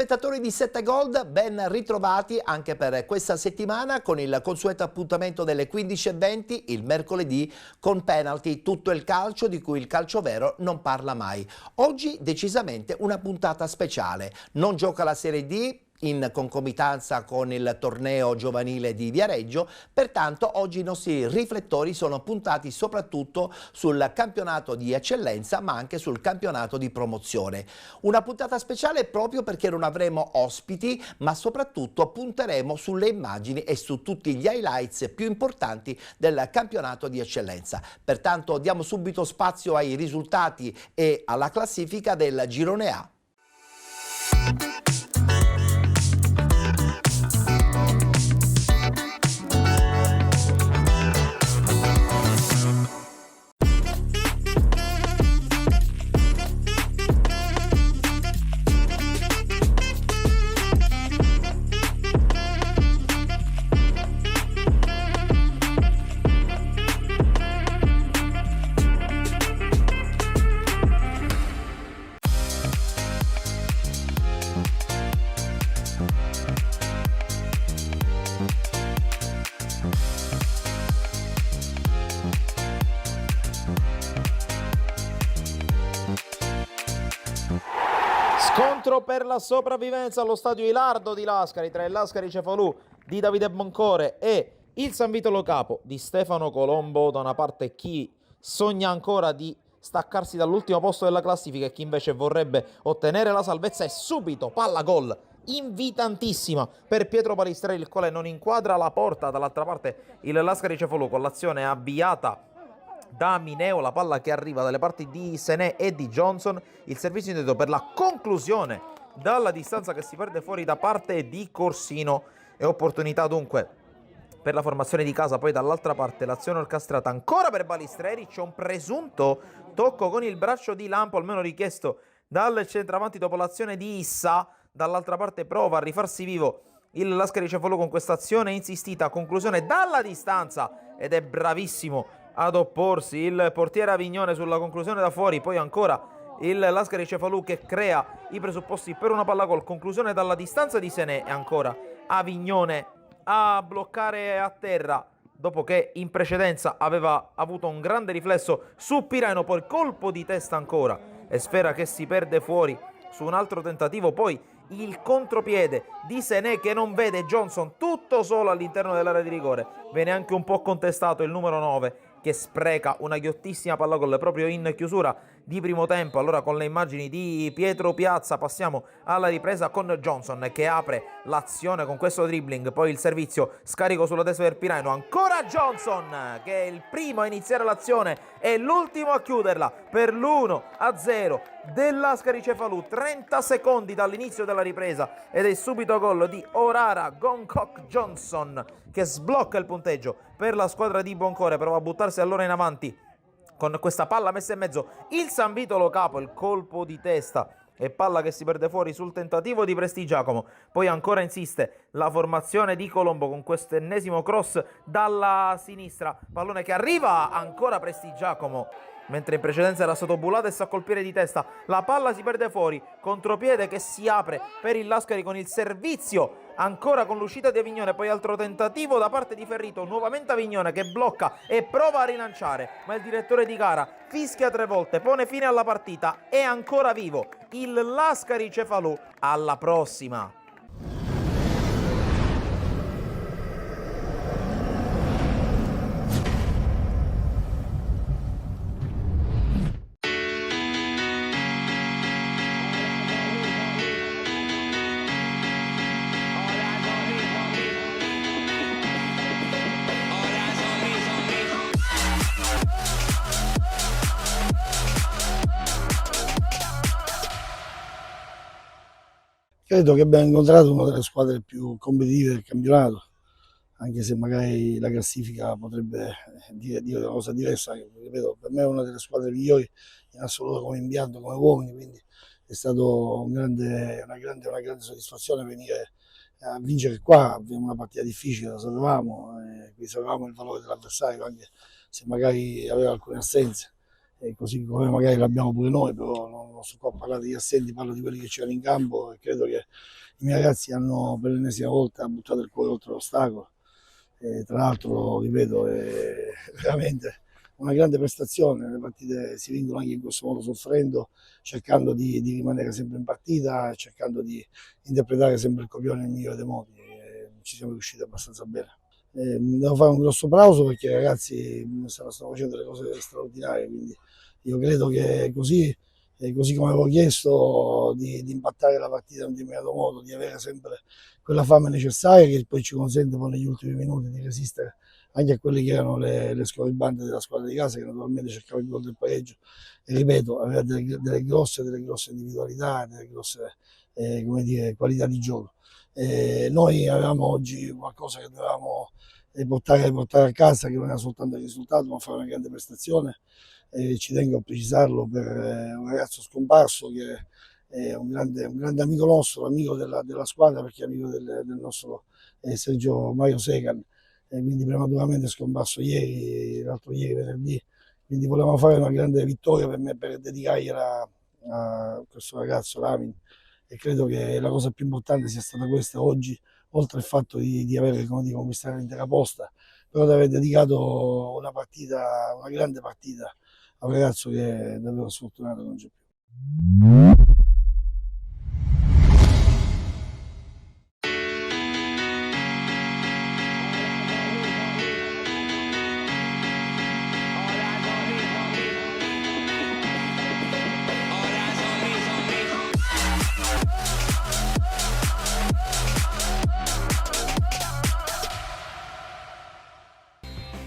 Telespettatori di 7 Gold, ben ritrovati anche per questa settimana con il consueto appuntamento delle 15:20 il mercoledì con Penalty, tutto il calcio di cui il calcio vero non parla mai. Oggi decisamente una puntata speciale, non gioca la Serie D in concomitanza con il torneo giovanile di Viareggio, pertanto oggi i nostri riflettori sono puntati soprattutto sul campionato di eccellenza ma anche sul campionato di promozione. Una puntata speciale proprio perché non avremo ospiti ma soprattutto punteremo sulle immagini e su tutti gli highlights più importanti del campionato di eccellenza. Pertanto diamo subito spazio ai risultati e alla classifica del Girone A. Scontro per la sopravvivenza allo stadio Ilardo di Lascari tra il Lascari Cefalù di Davide Boncore e il San Vito Lo Capo di Stefano Colombo. Da una parte chi sogna ancora di staccarsi dall'ultimo posto della classifica e chi invece vorrebbe ottenere la salvezza, e subito palla gol invitantissima per Pietro Palistrelli, il quale non inquadra la porta. Dall'altra parte il Lascari Cefalù con l'azione avviata da Mineo, la palla che arriva dalle parti di Sené e di Johnson, il servizio indietro per la conclusione dalla distanza che si perde fuori da parte di Corsino, e opportunità dunque per la formazione di casa. Poi dall'altra parte l'azione orchestrata ancora per Balistreri, c'è un presunto tocco con il braccio di Lampo, almeno richiesto dal centravanti dopo l'azione di Issa. Dall'altra parte prova a rifarsi vivo il Lascari Cefalù con questa azione insistita, conclusione dalla distanza, ed è bravissimo ad opporsi il portiere Avignone sulla conclusione da fuori. Poi ancora il Lascari Cefalù che crea i presupposti per una palla gol, conclusione dalla distanza di Sené, e ancora Avignone a bloccare a terra dopo che in precedenza aveva avuto un grande riflesso su Piraino. Poi colpo di testa ancora e Sfera che si perde fuori su un altro tentativo. Poi il contropiede di Sené che non vede Johnson tutto solo all'interno dell'area di rigore. Viene anche un po' contestato il numero 9 che spreca una ghiottissima palla gol proprio in chiusura di primo tempo. Allora con le immagini di Pietro Piazza passiamo alla ripresa con Johnson che apre l'azione con questo dribbling, poi il servizio scarico sulla destra del Piraino, ancora Johnson che è il primo a iniziare l'azione e l'ultimo a chiuderla per l'1-0 dell'Ascari Cefalù. 30 secondi dall'inizio della ripresa ed è subito gol di Orara Gongkok Johnson che sblocca il punteggio per la squadra di Boncore. Prova a buttarsi allora in avanti con questa palla messa in mezzo il San Vito Lo Capo, il colpo di testa e palla che si perde fuori sul tentativo di Prestigiacomo. Poi ancora insiste la formazione di Colombo con questo ennesimo cross dalla sinistra, pallone che arriva ancora Prestigiacomo, mentre in precedenza era stato Bulate e sa colpire di testa. La palla si perde fuori, contropiede che si apre per il Lascari con il servizio ancora con l'uscita di Avignone. Poi altro tentativo da parte di Ferrito, nuovamente Avignone che blocca e prova a rilanciare, ma il direttore di gara fischia 3 volte, pone fine alla partita. È ancora vivo il Lascari Cefalù. Alla prossima. Credo che abbiamo incontrato una delle squadre più competitive del campionato, anche se magari la classifica potrebbe dire una cosa diversa. Ripeto, per me è una delle squadre migliori in assoluto come impianto, come uomini, quindi è stato una grande soddisfazione venire a vincere qua. Una partita difficile, la sapevamo, qui sapevamo il valore dell'avversario, anche se magari aveva alcune assenze. così come magari l'abbiamo pure noi, però non sto qua a parlare degli assenti, parlo di quelli che c'erano in campo e credo che i miei ragazzi hanno per l'ennesima volta buttato il cuore oltre l'ostacolo. Tra l'altro, ripeto, è veramente una grande prestazione. Le partite si vincono anche in questo modo, soffrendo, cercando di rimanere sempre in partita, cercando di interpretare sempre il copione nel migliore dei modi. Ci siamo riusciti abbastanza bene. Devo fare un grosso applauso perché i ragazzi stanno facendo delle cose straordinarie, quindi io credo che così come avevo chiesto di impattare la partita in un determinato modo, di avere sempre quella fame necessaria che poi ci consente poi negli ultimi minuti di resistere anche a quelle che erano le scorribande della squadra di casa, che naturalmente cercava il gol del pareggio, e ripeto, aveva delle grosse individualità, delle grosse come dire, qualità di gioco. Noi avevamo oggi qualcosa che dovevamo portare a casa, che non era soltanto il risultato, ma fare una grande prestazione. Ci tengo a precisarlo per un ragazzo scomparso che è un grande amico nostro, amico della squadra, perché è amico del nostro Sergio Mario Secan, quindi prematuramente scomparso l'altro ieri, venerdì, quindi volevamo fare una grande vittoria per me, per dedicargliela a questo ragazzo Ramin, e credo che la cosa più importante sia stata questa oggi, oltre al fatto di avere, come dico, conquistato l'intera posta, però di aver dedicato una grande partita a un ragazzo che è davvero sfortunato, non c'è più.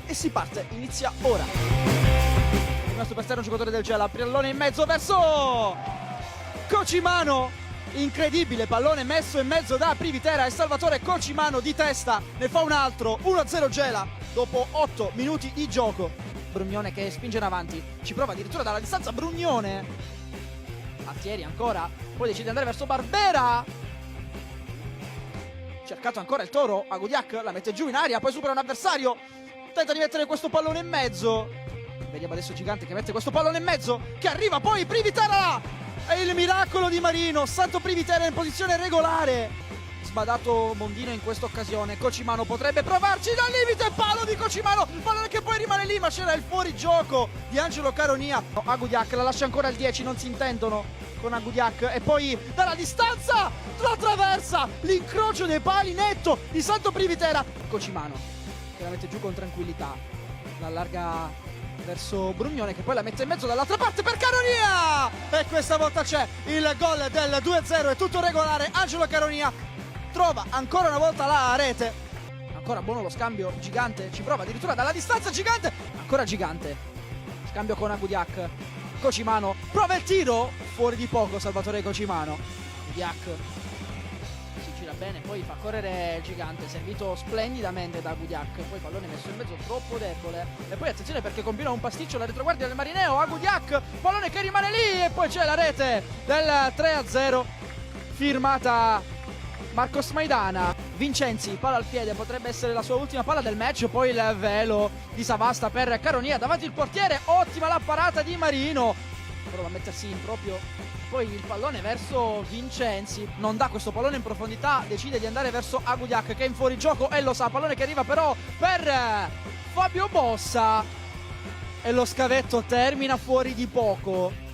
E si parte, inizia ora. Il nostro superstar, un giocatore del Gela, pallone in mezzo verso Cocimano, incredibile pallone messo in mezzo da Privitera e Salvatore Cocimano di testa ne fa un altro. 1-0 Gela dopo 8 minuti di gioco. Brugnone che spinge in avanti, ci prova addirittura dalla distanza. Brugnone, Attieri ancora, poi decide di andare verso Barbera, cercato ancora il Toro. Agudiak la mette giù in aria, poi supera un avversario, tenta di mettere questo pallone in mezzo. Vediamo adesso Gigante che mette questo pallone in mezzo, che arriva poi Privitera. È il miracolo di Marino, Santo Privitera in posizione regolare. Sbadato Mondino in questa occasione. Cocimano potrebbe provarci dal limite, palo di Cocimano, pallone che poi rimane lì, ma c'era il fuorigioco di Angelo Caronia. Agudiak la lascia ancora al 10, non si intendono con Agudiak, e poi dalla distanza la traversa, l'incrocio dei pali netto di Santo Privitera. Cocimano che la mette giù con tranquillità, la allarga verso Brugnone che poi la mette in mezzo dall'altra parte per Caronia, e questa volta c'è il gol del 2-0, è tutto regolare. Angelo Caronia trova ancora una volta la rete, ancora buono lo scambio. Gigante ci prova addirittura dalla distanza, Gigante, ancora Gigante, scambio con Agudiak. Cocimano prova il tiro, fuori di poco Salvatore Cocimano. Agudiak si gira bene, poi fa correre il Gigante, servito splendidamente da Agudiak, poi pallone messo in mezzo troppo debole, e poi attenzione perché combina un pasticcio la retroguardia del Marineo. Agudiak, pallone che rimane lì, e poi c'è la rete del 3-0 firmata Marcos Maidana. Vincenzi, palla al piede, potrebbe essere la sua ultima palla del match, poi il velo di Savasta per Caronia davanti il portiere. Ottima la parata di Marino, prova a mettersi in proprio, poi il pallone verso Vincenzi, non dà questo pallone in profondità, decide di andare verso Agudiak che è in fuorigioco e lo sa, pallone che arriva però per Fabio Bossa, e lo scavetto termina fuori di poco.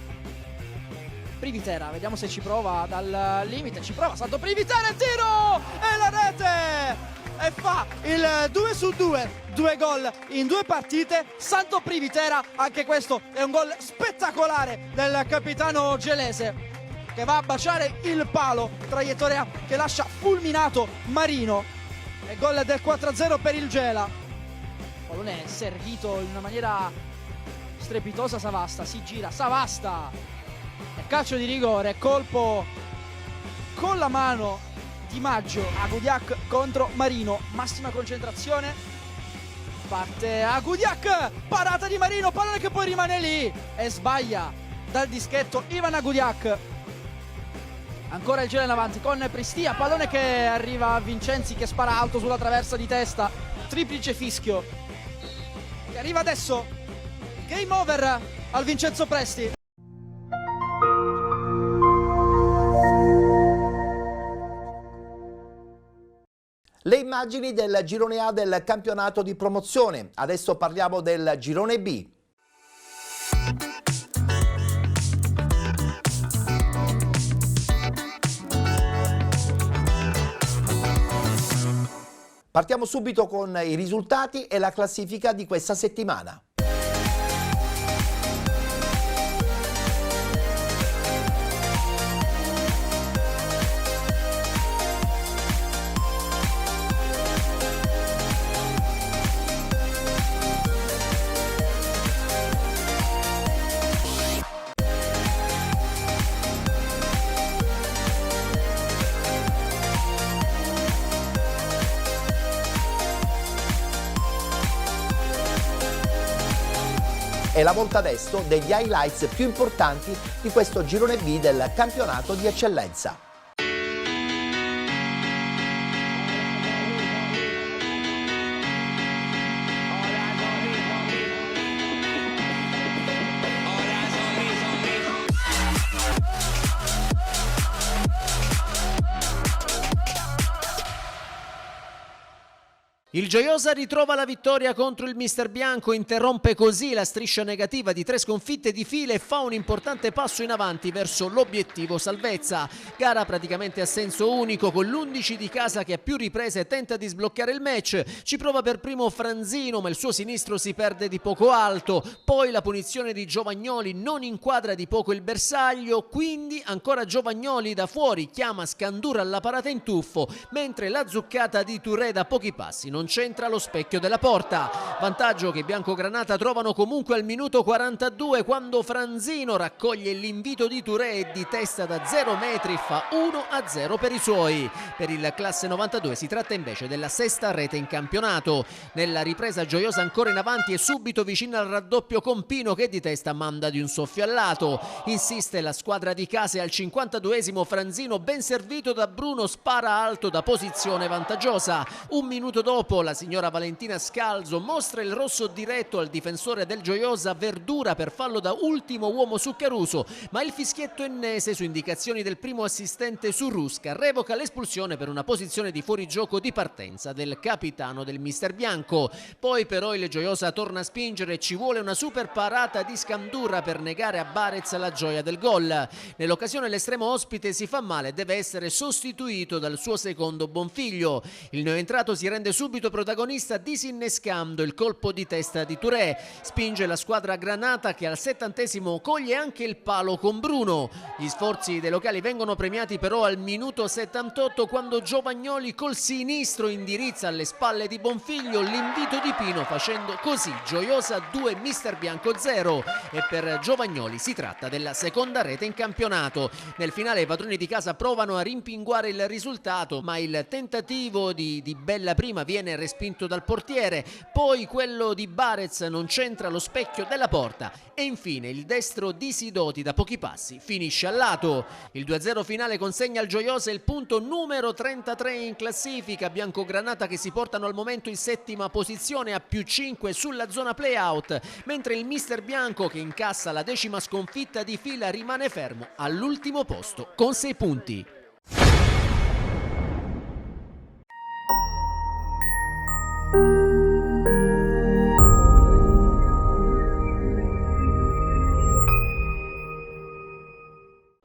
Privitera, vediamo se ci prova dal limite, ci prova Santo Privitera, il tiro e la rete, e fa il 2-2, 2 gol in 2 partite. Santo Privitera, anche questo è un gol spettacolare del capitano gelese che va a baciare il palo, traiettoria che lascia fulminato Marino, e gol del 4-0 per il Gela. Pallone servito in una maniera strepitosa, Savasta si gira, Savasta, e calcio di rigore, colpo con la mano di Maggio. Agudiak contro Marino, massima concentrazione, parte Agudiak, parata di Marino, pallone che poi rimane lì e sbaglia dal dischetto Ivan Agudiak. Ancora il Gela in avanti con Pristia, pallone che arriva a Vincenzi che spara alto sulla traversa di testa, triplice fischio che arriva adesso. Game over al Vincenzo Presti. Le immagini del girone A del campionato di promozione. Adesso parliamo del girone B. Partiamo subito con i risultati e la classifica di questa settimana. È la volta adesso degli highlights più importanti di questo girone B del campionato di eccellenza. Il Gioiosa ritrova la vittoria contro il Mister Bianco, interrompe così la striscia negativa di 3 sconfitte di fila e fa un importante passo in avanti verso l'obiettivo salvezza. Gara praticamente a senso unico, con l'11 di casa che a più riprese tenta di sbloccare il match. Ci prova per primo Franzino, ma il suo sinistro si perde di poco alto. Poi la punizione di Giovagnoli non inquadra di poco il bersaglio, quindi ancora Giovagnoli da fuori chiama Scandura alla parata in tuffo, mentre la zuccata di Touré da pochi passi non c'entra lo specchio della porta. Vantaggio che i biancogranata trovano comunque al minuto 42, quando Franzino raccoglie l'invito di Touré e di testa da 0 metri fa 1-0 per i suoi. Per il classe 92 si tratta invece della sesta rete in campionato. Nella ripresa Gioiosa ancora in avanti e subito vicino al raddoppio con Pino, che di testa manda di un soffio al lato. Insiste la squadra di casa e al 52esimo Franzino, ben servito da Bruno, spara alto da posizione vantaggiosa. Un minuto dopo la signora Valentina Scalzo mostra il rosso diretto al difensore del Gioiosa, Verdura, per fallo da ultimo uomo su Caruso, ma il fischietto ennese su indicazioni del primo assistente Surrusca revoca l'espulsione per una posizione di fuorigioco di partenza del capitano del Mister Bianco. Poi però il Gioiosa torna a spingere e ci vuole una super parata di Scandura per negare a Barez la gioia del gol. Nell'occasione l'estremo ospite si fa male e deve essere sostituito dal suo secondo Bonfiglio. Il neoentrato si rende subito protagonista disinnescando il colpo di testa di Touré. Spinge la squadra granata, che al 70esimo coglie anche il palo con Bruno. Gli sforzi dei locali vengono premiati però al minuto 78, quando Giovagnoli col sinistro indirizza alle spalle di Bonfiglio l'invito di Pino, facendo così Gioiosa 2 Mister Bianco 0, e per Giovagnoli si tratta della seconda rete in campionato. Nel finale i padroni di casa provano a rimpinguare il risultato, ma il tentativo di Bella prima viene respinto dal portiere, poi quello di Barez non c'entra lo specchio della porta e infine il destro di Sidoti da pochi passi finisce al lato. Il 2-0 finale consegna al Gioiosa il punto numero 33 in classifica, biancogranata che si portano al momento in settima posizione a più 5 sulla zona play-out, mentre il Mister Bianco, che incassa la 10ª sconfitta di fila, rimane fermo all'ultimo posto con 6 punti.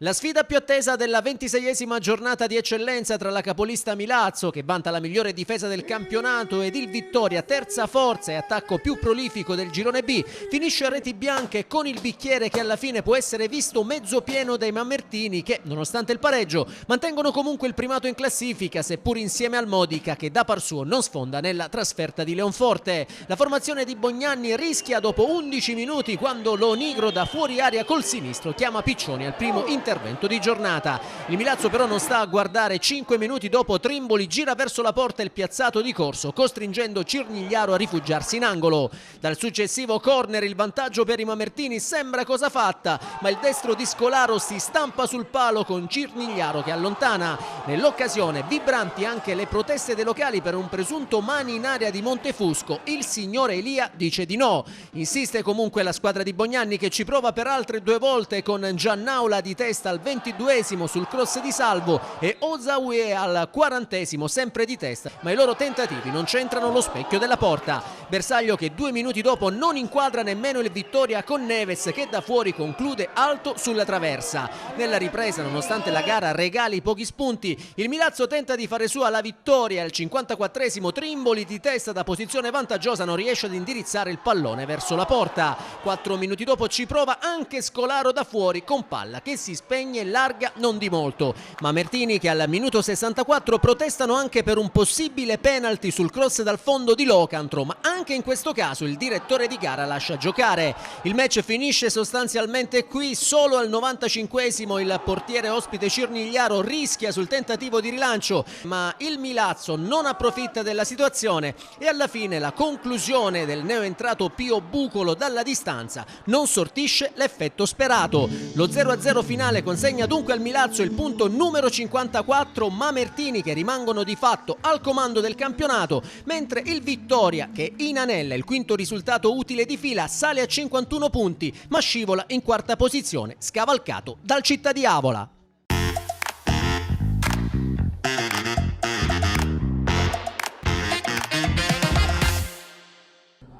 La sfida più attesa della 26esima giornata di eccellenza tra la capolista Milazzo, che vanta la migliore difesa del campionato, ed il Vittoria, terza forza e attacco più prolifico del girone B, finisce a reti bianche con il bicchiere che alla fine può essere visto mezzo pieno dai mamertini, che nonostante il pareggio mantengono comunque il primato in classifica, seppur insieme al Modica, che da par suo non sfonda nella trasferta di Leonforte. La formazione di Bognanni rischia dopo 11 minuti, quando Lo Nigro da fuori aria col sinistro chiama Piccioni al primo intervento intervento di giornata. Il Milazzo però non sta a guardare. 5 minuti dopo Trimboli gira verso la porta il piazzato di Corso, costringendo Cirnigliaro a rifugiarsi in angolo. Dal successivo corner il vantaggio per i mamertini sembra cosa fatta, ma il destro di Scolaro si stampa sul palo con Cirnigliaro che allontana. Nell'occasione vibranti anche le proteste dei locali per un presunto mani in area di Montefusco. Il signore Elia dice di no. Insiste comunque la squadra di Bognanni, che ci prova per altre 2 volte con Giannaula di testa al 22esimo sul cross di Salvo e Ozaoué al 40esimo sempre di testa, ma i loro tentativi non centrano lo specchio della porta. Bersaglio che 2 minuti dopo non inquadra nemmeno il Vittoria con Neves, che da fuori conclude alto sulla traversa. Nella ripresa, nonostante la gara regali pochi spunti, il Milazzo tenta di fare sua la vittoria. Al 54esimo Trimboli di testa da posizione vantaggiosa non riesce ad indirizzare il pallone verso la porta. 4 minuti dopo ci prova anche Scolaro da fuori con palla che si spegne larga non di molto. Mamertini che al minuto 64 protestano anche per un possibile penalty sul cross dal fondo di Locantro, ma anche in questo caso il direttore di gara lascia giocare. Il match finisce sostanzialmente qui. Solo al 95esimo il portiere ospite Cirnigliaro rischia sul tentativo di rilancio, ma il Milazzo non approfitta della situazione e alla fine la conclusione del neoentrato Pio Bucolo dalla distanza non sortisce l'effetto sperato. Lo 0-0 finale consegna dunque al Milazzo il punto numero 54. Mamertini che rimangono di fatto al comando del campionato, mentre il Vittoria, che inanella il quinto risultato utile di fila, sale a 51 punti ma scivola in quarta posizione, scavalcato dal Città di Avola.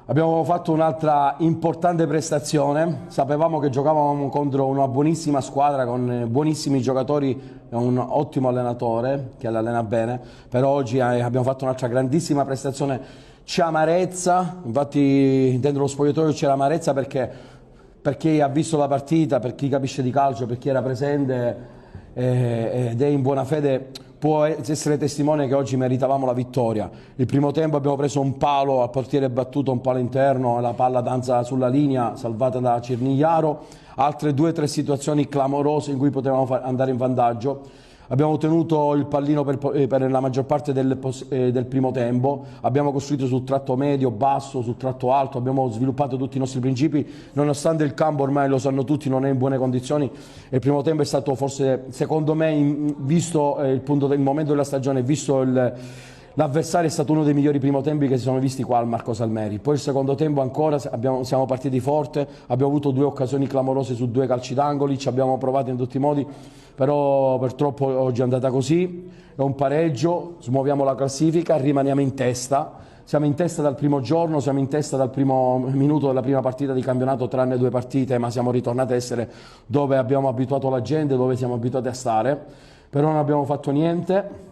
Abbiamo fatto un'altra importante prestazione, sapevamo che giocavamo contro una buonissima squadra con buonissimi giocatori e un ottimo allenatore che l'allena bene, però oggi abbiamo fatto un'altra grandissima prestazione. C'è amarezza, infatti dentro lo spogliatoio c'è l'amarezza perché per chi ha visto la partita, per chi capisce di calcio, per chi era presente ed è in buona fede può essere testimone che oggi meritavamo la vittoria. Il primo tempo abbiamo preso un palo, al portiere battuto un palo interno e la palla danza sulla linea, salvata da Cirnigliaro. Altre 2 o 3 situazioni clamorose in cui potevamo andare in vantaggio. Abbiamo tenuto il pallino per la maggior parte del primo tempo, abbiamo costruito sul tratto medio, basso, sul tratto alto, abbiamo sviluppato tutti i nostri principi, nonostante il campo ormai lo sanno tutti non è in buone condizioni. Il primo tempo è stato forse, secondo me, visto il momento della stagione, visto l'avversario, è stato uno dei migliori primo tempi che si sono visti qua al Marco Salmeri. Poi il secondo tempo ancora siamo partiti forte, abbiamo avuto 2 occasioni clamorose su 2 calci d'angoli, ci abbiamo provato in tutti i modi, però purtroppo oggi è andata così, è un pareggio, smuoviamo la classifica, rimaniamo in testa. Siamo in testa dal primo giorno, siamo in testa dal primo minuto della prima partita di campionato, tranne 2 partite, ma siamo ritornati a essere dove abbiamo abituato la gente, dove siamo abituati a stare, però non abbiamo fatto niente.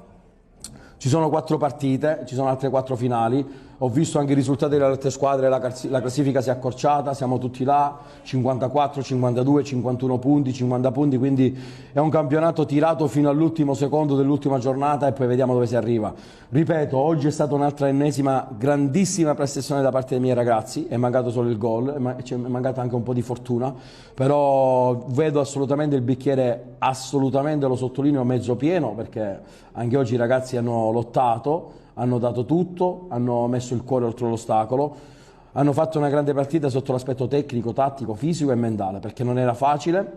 Ci sono 4 partite, ci sono altre 4 finali, ho visto anche i risultati delle altre squadre, la classifica si è accorciata, siamo tutti là, 54, 52, 51 punti, 50 punti, quindi è un campionato tirato fino all'ultimo secondo dell'ultima giornata e poi vediamo dove si arriva. Ripeto, oggi è stata un'altra ennesima grandissima prestazione da parte dei miei ragazzi, è mancato solo il gol, è mancata anche un po' di fortuna, però vedo assolutamente il bicchiere, assolutamente lo sottolineo, mezzo pieno, perché anche oggi i ragazzi hanno lottato, hanno dato tutto, hanno messo il cuore oltre l'ostacolo, hanno fatto una grande partita sotto l'aspetto tecnico, tattico, fisico e mentale, perché non era facile,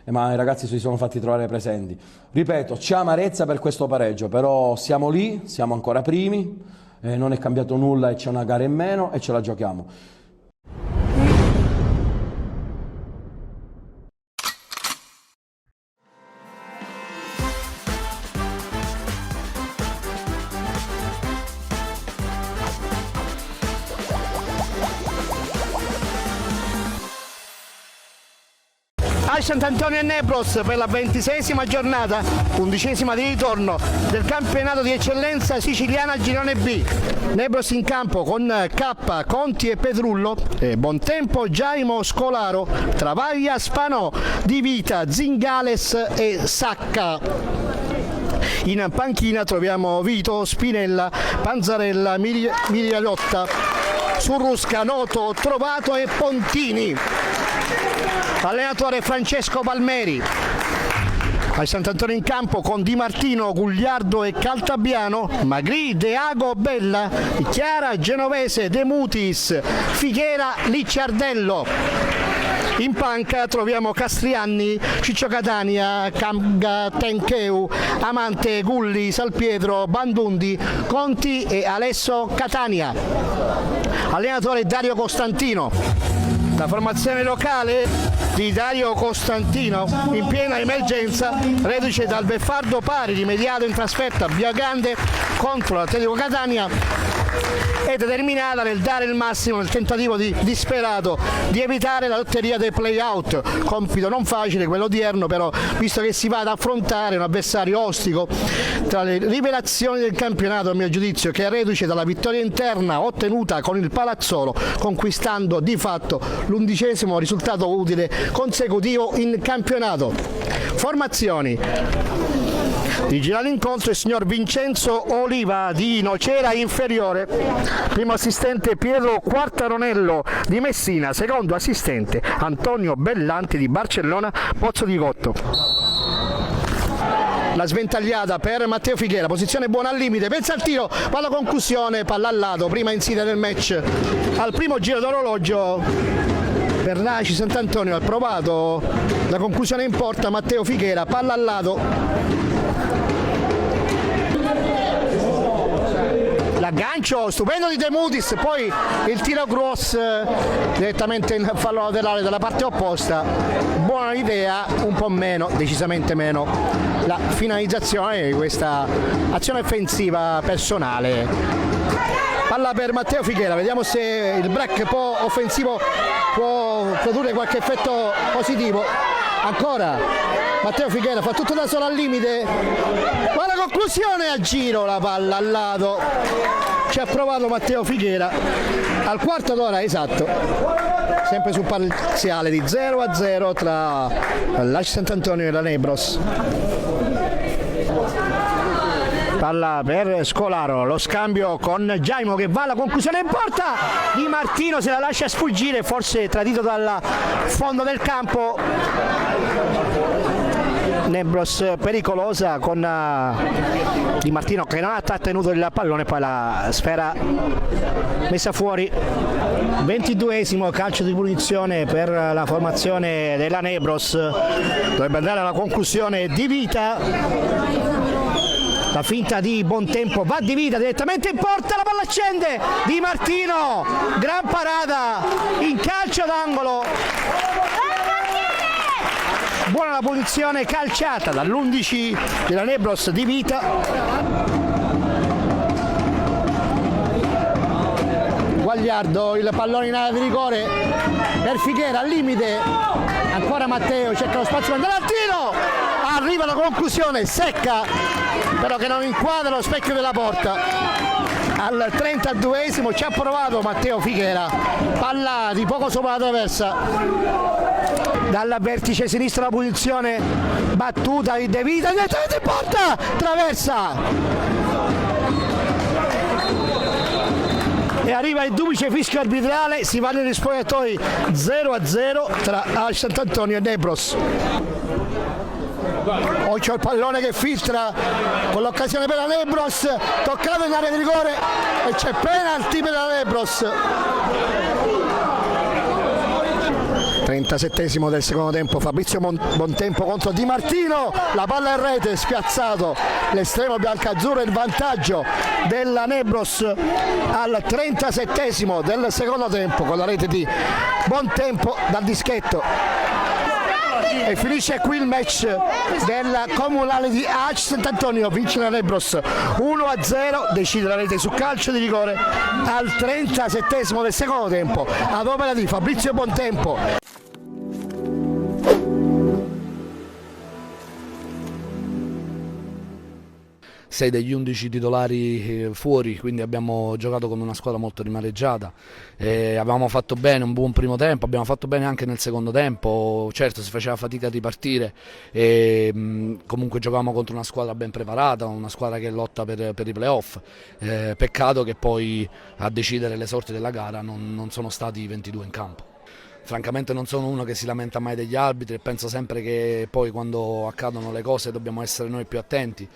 ma i ragazzi si sono fatti trovare presenti. Ripeto, c'è amarezza per questo pareggio, però siamo lì, siamo ancora primi, non è cambiato nulla e c'è una gara in meno e ce la giochiamo. A Sant'Antonio e Nebros per la 26esima giornata, 11esima di ritorno del campionato di eccellenza siciliana Girone B. Nebros in campo con K, Conti e Pedrullo, Bontempo, Giaimo, Scolaro, Travaglia, Spanò, Di Vita, Zingales e Sacca. In panchina troviamo Vito, Spinella, Panzarella, Miglialotta, Surrusca, Noto, Trovato e Pontini. Allenatore Francesco Palmeri. Al Sant'Antonio in campo con Di Martino, Gugliardo e Caltabiano, Magri, Deago, Bella, Chiara, Genovese, De Mutis, Figuera, Licciardello. In panca troviamo Castrianni, Ciccio Catania, Camga, Tencheu, Amante, Gulli, Salpietro, Bandundi, Conti e Alesso Catania. Allenatore Dario Costantino. La formazione locale di Dario Costantino in piena emergenza, reduce dal beffardo pari rimediato in trasferta a Biagande contro l'Atletico Catania, è determinata nel dare il massimo nel tentativo disperato di evitare la lotteria dei play-out, compito non facile quello odierno però, visto che si va ad affrontare un avversario ostico. Tra le rivelazioni del campionato, a mio giudizio, che è reduce dalla vittoria interna ottenuta con il Palazzolo, conquistando di fatto l'11° risultato utile consecutivo in campionato. Formazioni: vigila l'incontro il signor Vincenzo Oliva di Nocera Inferiore, primo assistente Pietro Quartaronello di Messina, secondo assistente Antonio Bellanti di Barcellona Pozzo di Gotto. La sventagliata per Matteo Figuera, posizione buona al limite, pensa al tiro, palla conclusione, palla al lato, prima insidia del match. Al primo giro d'orologio per l'ACI Sant'Antonio ha provato la conclusione in porta Matteo Figuera, palla al lato. L'aggancio stupendo di De Mutis, poi il tiro cross direttamente in fallo laterale dalla parte opposta. Buona idea, un po' meno, decisamente meno la finalizzazione di questa azione offensiva personale. Palla per Matteo Figuera, vediamo se il break offensivo può produrre qualche effetto positivo. Ancora Matteo Figuera fa tutto da solo al limite, ma la conclusione a giro, la palla al lato, ci ha provato Matteo Figuera al quarto d'ora esatto, sempre sul parziale di 0-0 tra l'ACI Sant'Antonio e la Nebros. Palla per Scolaro, lo scambio con Giaimo che va alla conclusione in porta, Di Martino se la lascia sfuggire, forse tradito dal fondo del campo. Nebros pericolosa con Di Martino che non ha trattenuto il pallone, poi la sfera messa fuori. 22esimo calcio di punizione per la formazione della Nebros, dovrebbe andare alla conclusione Di Vita. La finta di Bontempo va Di Vita direttamente in porta, la palla scende, Di Martino, gran parata in calcio d'angolo. Buona la punizione calciata dall'11 della Nebros Di Vita. Guagliardo, il pallone in area di rigore per Figuera al limite, ancora Matteo cerca lo spazio per andare al tiro, arriva la conclusione secca però che non inquadra lo specchio della porta. Al 32esimo ci ha provato Matteo Figuera, palla di poco sopra la traversa, dal vertice sinistro la punizione battuta di De Vita direttamente in porta, traversa e arriva il duplice fischio arbitrale, si va negli spogliatoi 0-0 tra ACI Sant'Antonio e Nebros. Poi c'è il pallone che filtra con l'occasione per la Nebros, toccato in area di rigore e c'è penalty per la Nebros. 37esimo del secondo tempo, Fabrizio Bontempo contro Di Martino, la palla in rete, spiazzato l'estremo biancazzurro, il vantaggio della Nebros al 37esimo del secondo tempo con la rete di Bontempo dal dischetto. E finisce qui il match del comunale di ACI Sant'Antonio, vince la Nebros 1-0, decide la rete su calcio di rigore al 37esimo del secondo tempo ad opera di Fabrizio Bontempo. Sei degli 11 titolari fuori, quindi abbiamo giocato con una squadra molto rimareggiata, avevamo fatto bene un buon primo tempo, abbiamo fatto bene anche nel secondo tempo, certo si faceva fatica a ripartire, comunque giocavamo contro una squadra ben preparata, una squadra che lotta per i playoff, peccato che poi a decidere le sorti della gara non sono stati i 22 in campo. Francamente non sono uno che si lamenta mai degli arbitri e penso sempre che poi quando accadono le cose dobbiamo essere noi più attenti.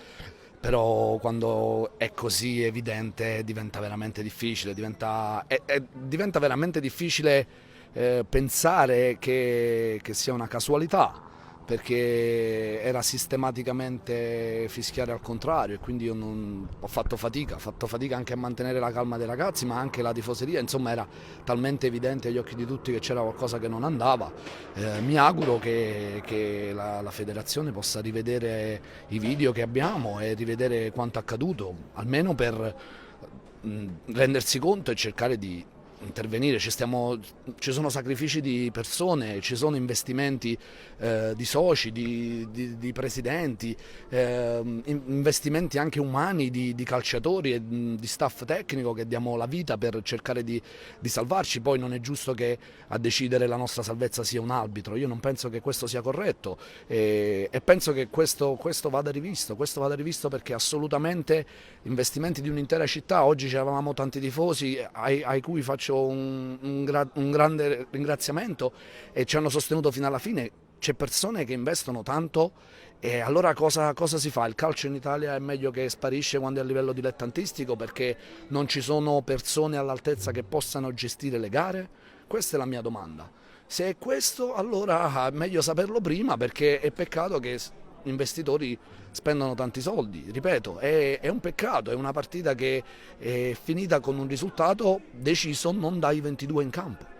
Però quando è così evidente diventa veramente difficile, diventa veramente difficile pensare che sia una casualità, perché era sistematicamente fischiare al contrario e quindi io ho fatto fatica anche a mantenere la calma dei ragazzi, ma anche la tifoseria, insomma era talmente evidente agli occhi di tutti che c'era qualcosa che non andava. Mi auguro che la federazione possa rivedere i video che abbiamo e rivedere quanto accaduto, almeno per rendersi conto e cercare di intervenire. Ci sono sacrifici di persone, ci sono investimenti di soci, di presidenti, investimenti anche umani di calciatori e di staff tecnico che diamo la vita per cercare di salvarci. Poi non è giusto che a decidere la nostra salvezza sia un arbitro, io non penso che questo sia corretto e penso che questo vada rivisto, perché assolutamente investimenti di un'intera città. Oggi avevamo tanti tifosi ai cui faccio un grande ringraziamento e ci hanno sostenuto fino alla fine. C'è persone che investono tanto e allora cosa si fa? Il calcio in Italia è meglio che sparisce quando è a livello dilettantistico perché non ci sono persone all'altezza che possano gestire le gare? Questa è la mia domanda. Se è questo, allora è meglio saperlo prima, perché è peccato che investitori spendono tanti soldi. Ripeto, è un peccato, è una partita che è finita con un risultato deciso non dai 22 in campo.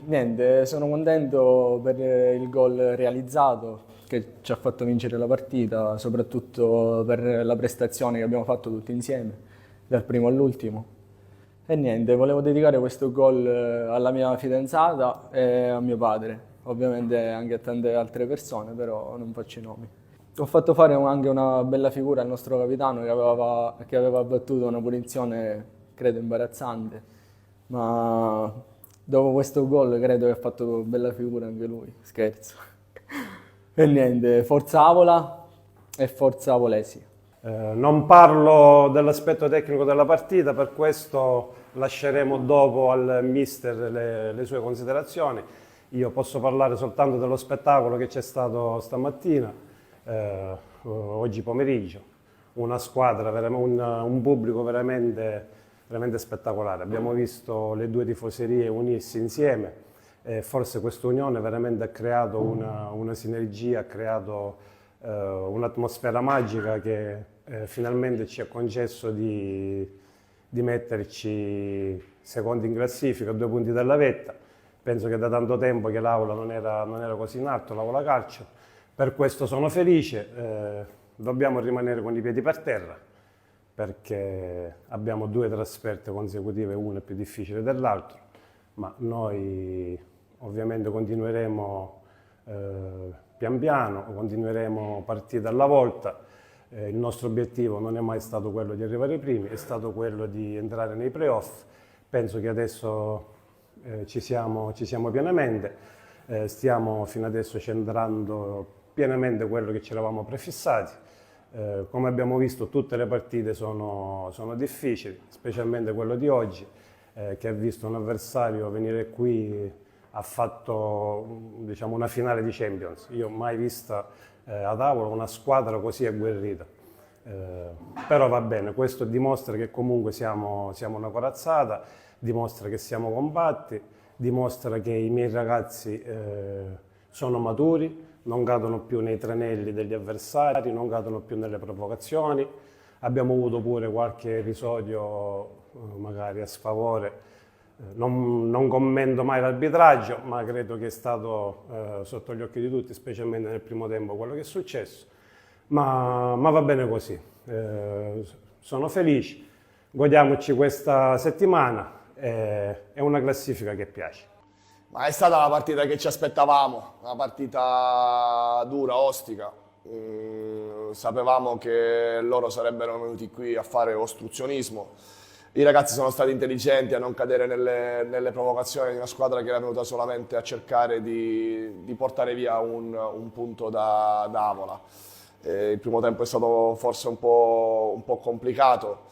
Niente, sono contento per il gol realizzato che ci ha fatto vincere la partita, soprattutto per la prestazione che abbiamo fatto tutti insieme, dal primo all'ultimo. E niente, volevo dedicare questo gol alla mia fidanzata e a mio padre, ovviamente anche a tante altre persone, però non faccio i nomi. Ho fatto fare anche una bella figura al nostro capitano che aveva battuto una punizione, credo, imbarazzante, ma dopo questo gol credo che ha fatto bella figura anche lui, scherzo. E niente, forza Avola e forza Avolesi. Non parlo dell'aspetto tecnico della partita, per questo lasceremo dopo al mister le sue considerazioni. Io posso parlare soltanto dello spettacolo che c'è stato stamattina, oggi pomeriggio. Una squadra, un pubblico veramente spettacolare. Abbiamo visto le due tifoserie unirsi insieme e forse questa unione veramente ha creato una sinergia, ha creato un'atmosfera magica che finalmente ci ha concesso di metterci secondi in classifica, 2 punti dalla vetta. Penso che da tanto tempo che l'Aula non era così in alto, l'Aula Calcio. Per questo sono felice, dobbiamo rimanere con i piedi per terra, perché abbiamo 2 trasferte consecutive, una è più difficile dell'altra, ma noi ovviamente continueremo pian piano, continueremo partita alla volta. Il nostro obiettivo non è mai stato quello di arrivare primi, è stato quello di entrare nei playoff. Penso che adesso ci siamo pienamente, stiamo fino adesso centrando pienamente quello che ci eravamo prefissati. Come abbiamo visto, tutte le partite sono difficili, specialmente quello di oggi, che ha visto un avversario venire qui, ha fatto diciamo, una finale di Champions. Io ho mai vista a tavola una squadra così agguerrita. Però va bene, questo dimostra che comunque siamo una corazzata, dimostra che siamo compatti, dimostra che i miei ragazzi sono maturi, non cadono più nei tranelli degli avversari, non cadono più nelle provocazioni. Abbiamo avuto pure qualche episodio magari a sfavore. Non commento mai l'arbitraggio, ma credo che è stato sotto gli occhi di tutti, specialmente nel primo tempo, quello che è successo. Ma va bene così. Sono felice, godiamoci questa settimana, è una classifica che piace. Ma è stata la partita che ci aspettavamo, una partita dura, ostica. Sapevamo che loro sarebbero venuti qui a fare ostruzionismo. I ragazzi sono stati intelligenti a non cadere nelle provocazioni di una squadra che era venuta solamente a cercare di portare via un punto da Avola. Il primo tempo è stato forse un po' complicato,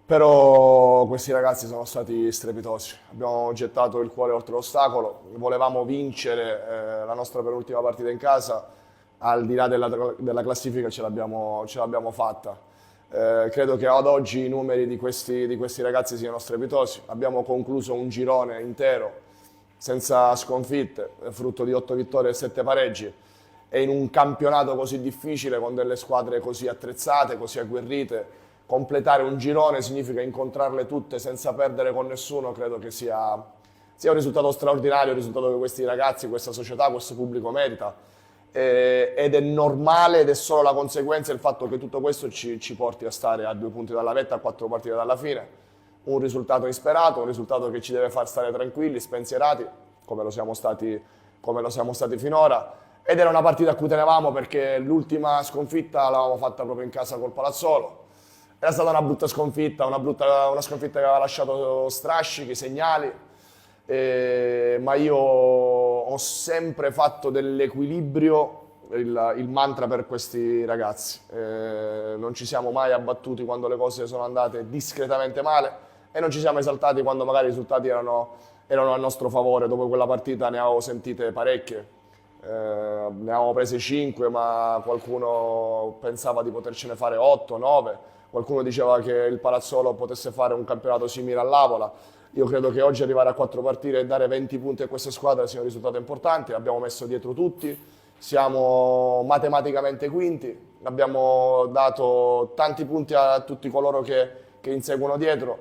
però questi ragazzi sono stati strepitosi. Abbiamo gettato il cuore oltre l'ostacolo, volevamo vincere la nostra penultima partita in casa, al di là della classifica ce l'abbiamo fatta. Credo che ad oggi i numeri di questi ragazzi siano strepitosi. Abbiamo concluso un girone intero senza sconfitte, frutto di 8 vittorie e 7 pareggi. E in un campionato così difficile, con delle squadre così attrezzate, così agguerrite, completare un girone significa incontrarle tutte senza perdere con nessuno. Credo che sia un risultato straordinario, un risultato che questi ragazzi, questa società, questo pubblico merita. Ed è normale ed è solo la conseguenza il fatto che tutto questo ci porti a stare a 2 punti dalla vetta, a 4 partite dalla fine. Un risultato insperato, un risultato che ci deve far stare tranquilli, spensierati, come lo siamo stati finora. Ed era una partita a cui tenevamo perché l'ultima sconfitta l'avevamo fatta proprio in casa col Palazzolo. Era stata una brutta sconfitta, una sconfitta che aveva lasciato strascichi, segnali, ma io ho sempre fatto dell'equilibrio il mantra per questi ragazzi. Non ci siamo mai abbattuti quando le cose sono andate discretamente male e non ci siamo esaltati quando magari i risultati erano a nostro favore. Dopo quella partita ne avevo sentite parecchie. Ne avevamo prese 5, ma qualcuno pensava di potercene fare 8, 9, qualcuno diceva che il Palazzolo potesse fare un campionato simile all'Avola. Io credo che oggi arrivare a 4 partite e dare 20 punti a queste squadre sia un risultato importante. Abbiamo messo dietro tutti, siamo matematicamente quinti, abbiamo dato tanti punti a tutti coloro che inseguono dietro,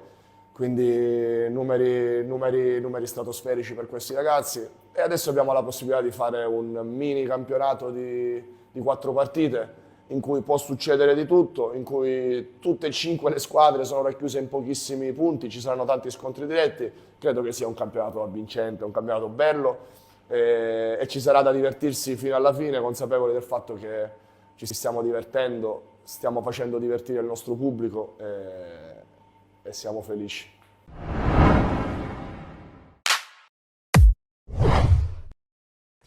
quindi numeri stratosferici per questi ragazzi. E adesso abbiamo la possibilità di fare un mini campionato di 4 partite in cui può succedere di tutto, in cui tutte e 5 le squadre sono racchiuse in pochissimi punti, ci saranno tanti scontri diretti. Credo che sia un campionato avvincente, un campionato bello e ci sarà da divertirsi fino alla fine, consapevoli del fatto che ci stiamo divertendo, stiamo facendo divertire il nostro pubblico e siamo felici.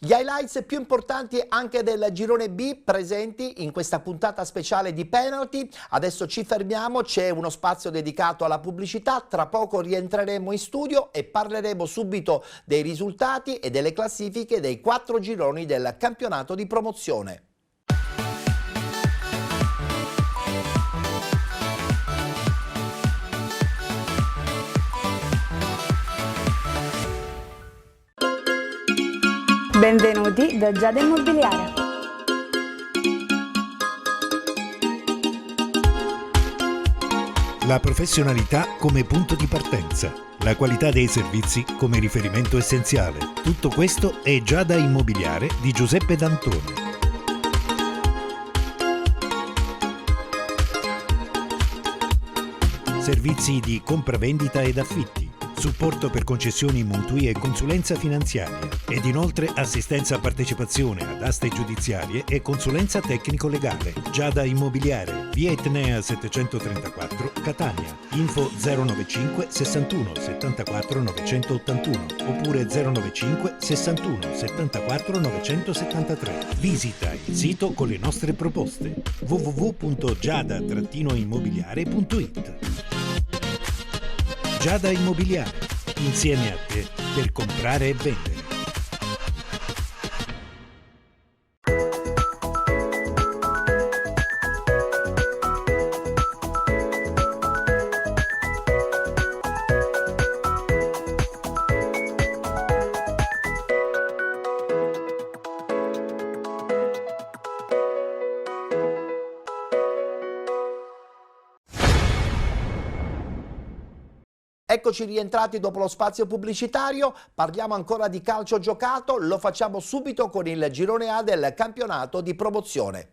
Gli highlights più importanti anche del girone B presenti in questa puntata speciale di Penalty. Adesso ci fermiamo, c'è uno spazio dedicato alla pubblicità, tra poco rientreremo in studio e parleremo subito dei risultati e delle classifiche dei 4 gironi del campionato di promozione. Benvenuti da Giada Immobiliare. La professionalità come punto di partenza, la qualità dei servizi come riferimento essenziale. Tutto questo è Giada Immobiliare di Giuseppe D'Antoni. Servizi di compravendita ed affitti, supporto per concessioni mutui e consulenza finanziaria ed inoltre assistenza a partecipazione ad aste giudiziarie e consulenza tecnico-legale. Giada Immobiliare, via Etnea 734, Catania. Info 095 61 74 981 oppure 095 61 74 973. Visita il sito con le nostre proposte www.giada-immobiliare.it. Giada Immobiliare, insieme a te per comprare e vendere. Eccoci rientrati dopo lo spazio pubblicitario, parliamo ancora di calcio giocato, lo facciamo subito con il girone A del campionato di promozione.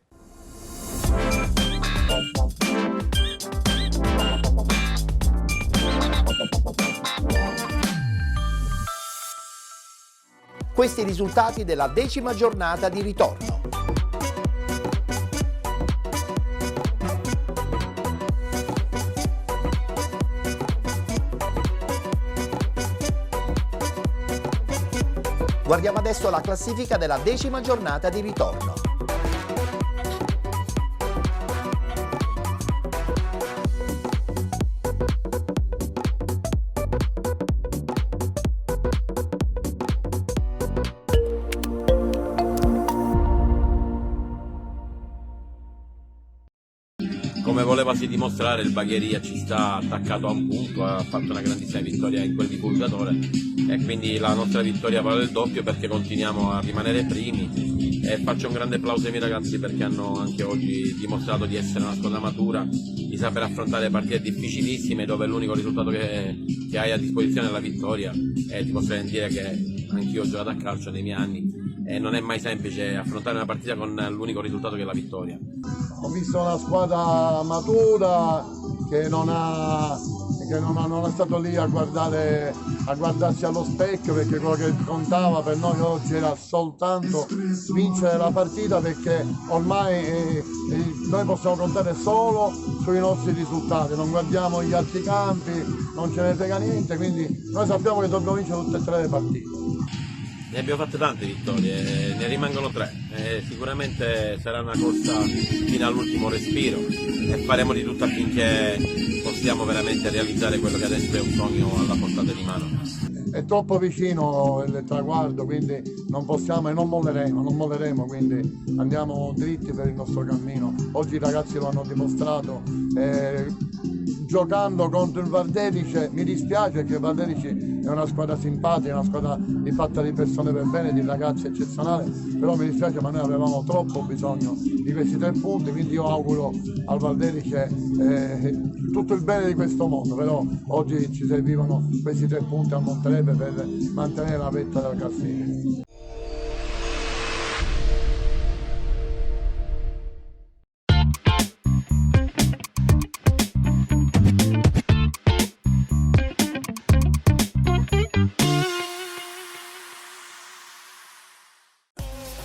Questi i risultati della 10ª giornata di ritorno. Guardiamo adesso la classifica della 10ª giornata di ritorno. Come volevasi dimostrare, il Bagheria ci sta attaccato a un punto, ha fatto una grandissima vittoria in quel divulgatore e quindi la nostra vittoria vale il doppio perché continuiamo a rimanere primi e faccio un grande applauso ai miei ragazzi perché hanno anche oggi dimostrato di essere una squadra matura, di saper affrontare partite difficilissime dove l'unico risultato che hai a disposizione è la vittoria e ti posso dire che anch'io ho giocato a calcio nei miei anni e non è mai semplice affrontare una partita con l'unico risultato che è la vittoria. Ho visto una squadra matura che non è stato lì a guardarsi allo specchio, perché quello che contava per noi oggi era soltanto vincere la partita, perché ormai noi possiamo contare solo sui nostri risultati, non guardiamo gli altri campi, non ce ne frega niente, quindi noi sappiamo che dobbiamo vincere tutte e 3 le partite. Ne abbiamo fatte tante vittorie, ne rimangono 3, sicuramente sarà una corsa fino all'ultimo respiro e faremo di tutto affinché possiamo veramente realizzare quello che adesso è un sogno alla portata di mano. È troppo vicino il traguardo, quindi non possiamo e non molleremo, quindi andiamo dritti per il nostro cammino. Oggi i ragazzi lo hanno dimostrato, giocando contro il Vardelice. Mi dispiace che il Vardelice è una squadra simpatica, una squadra fatta di persone per bene, di ragazzi eccezionali, però mi dispiace, ma noi avevamo troppo bisogno di questi 3 punti, quindi io auguro al Vardelice tutto il bene di questo mondo, però oggi ci servivano questi 3 punti a Monterebbe per mantenere la vetta della classifica.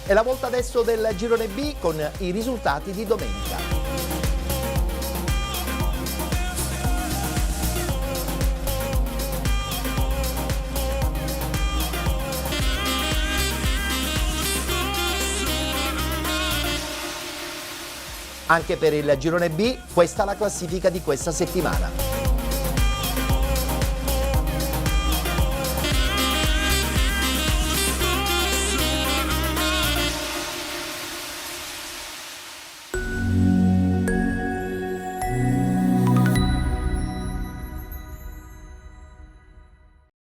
È la volta adesso del girone B con i risultati di domenica. Anche per il girone B, questa è la classifica di questa settimana.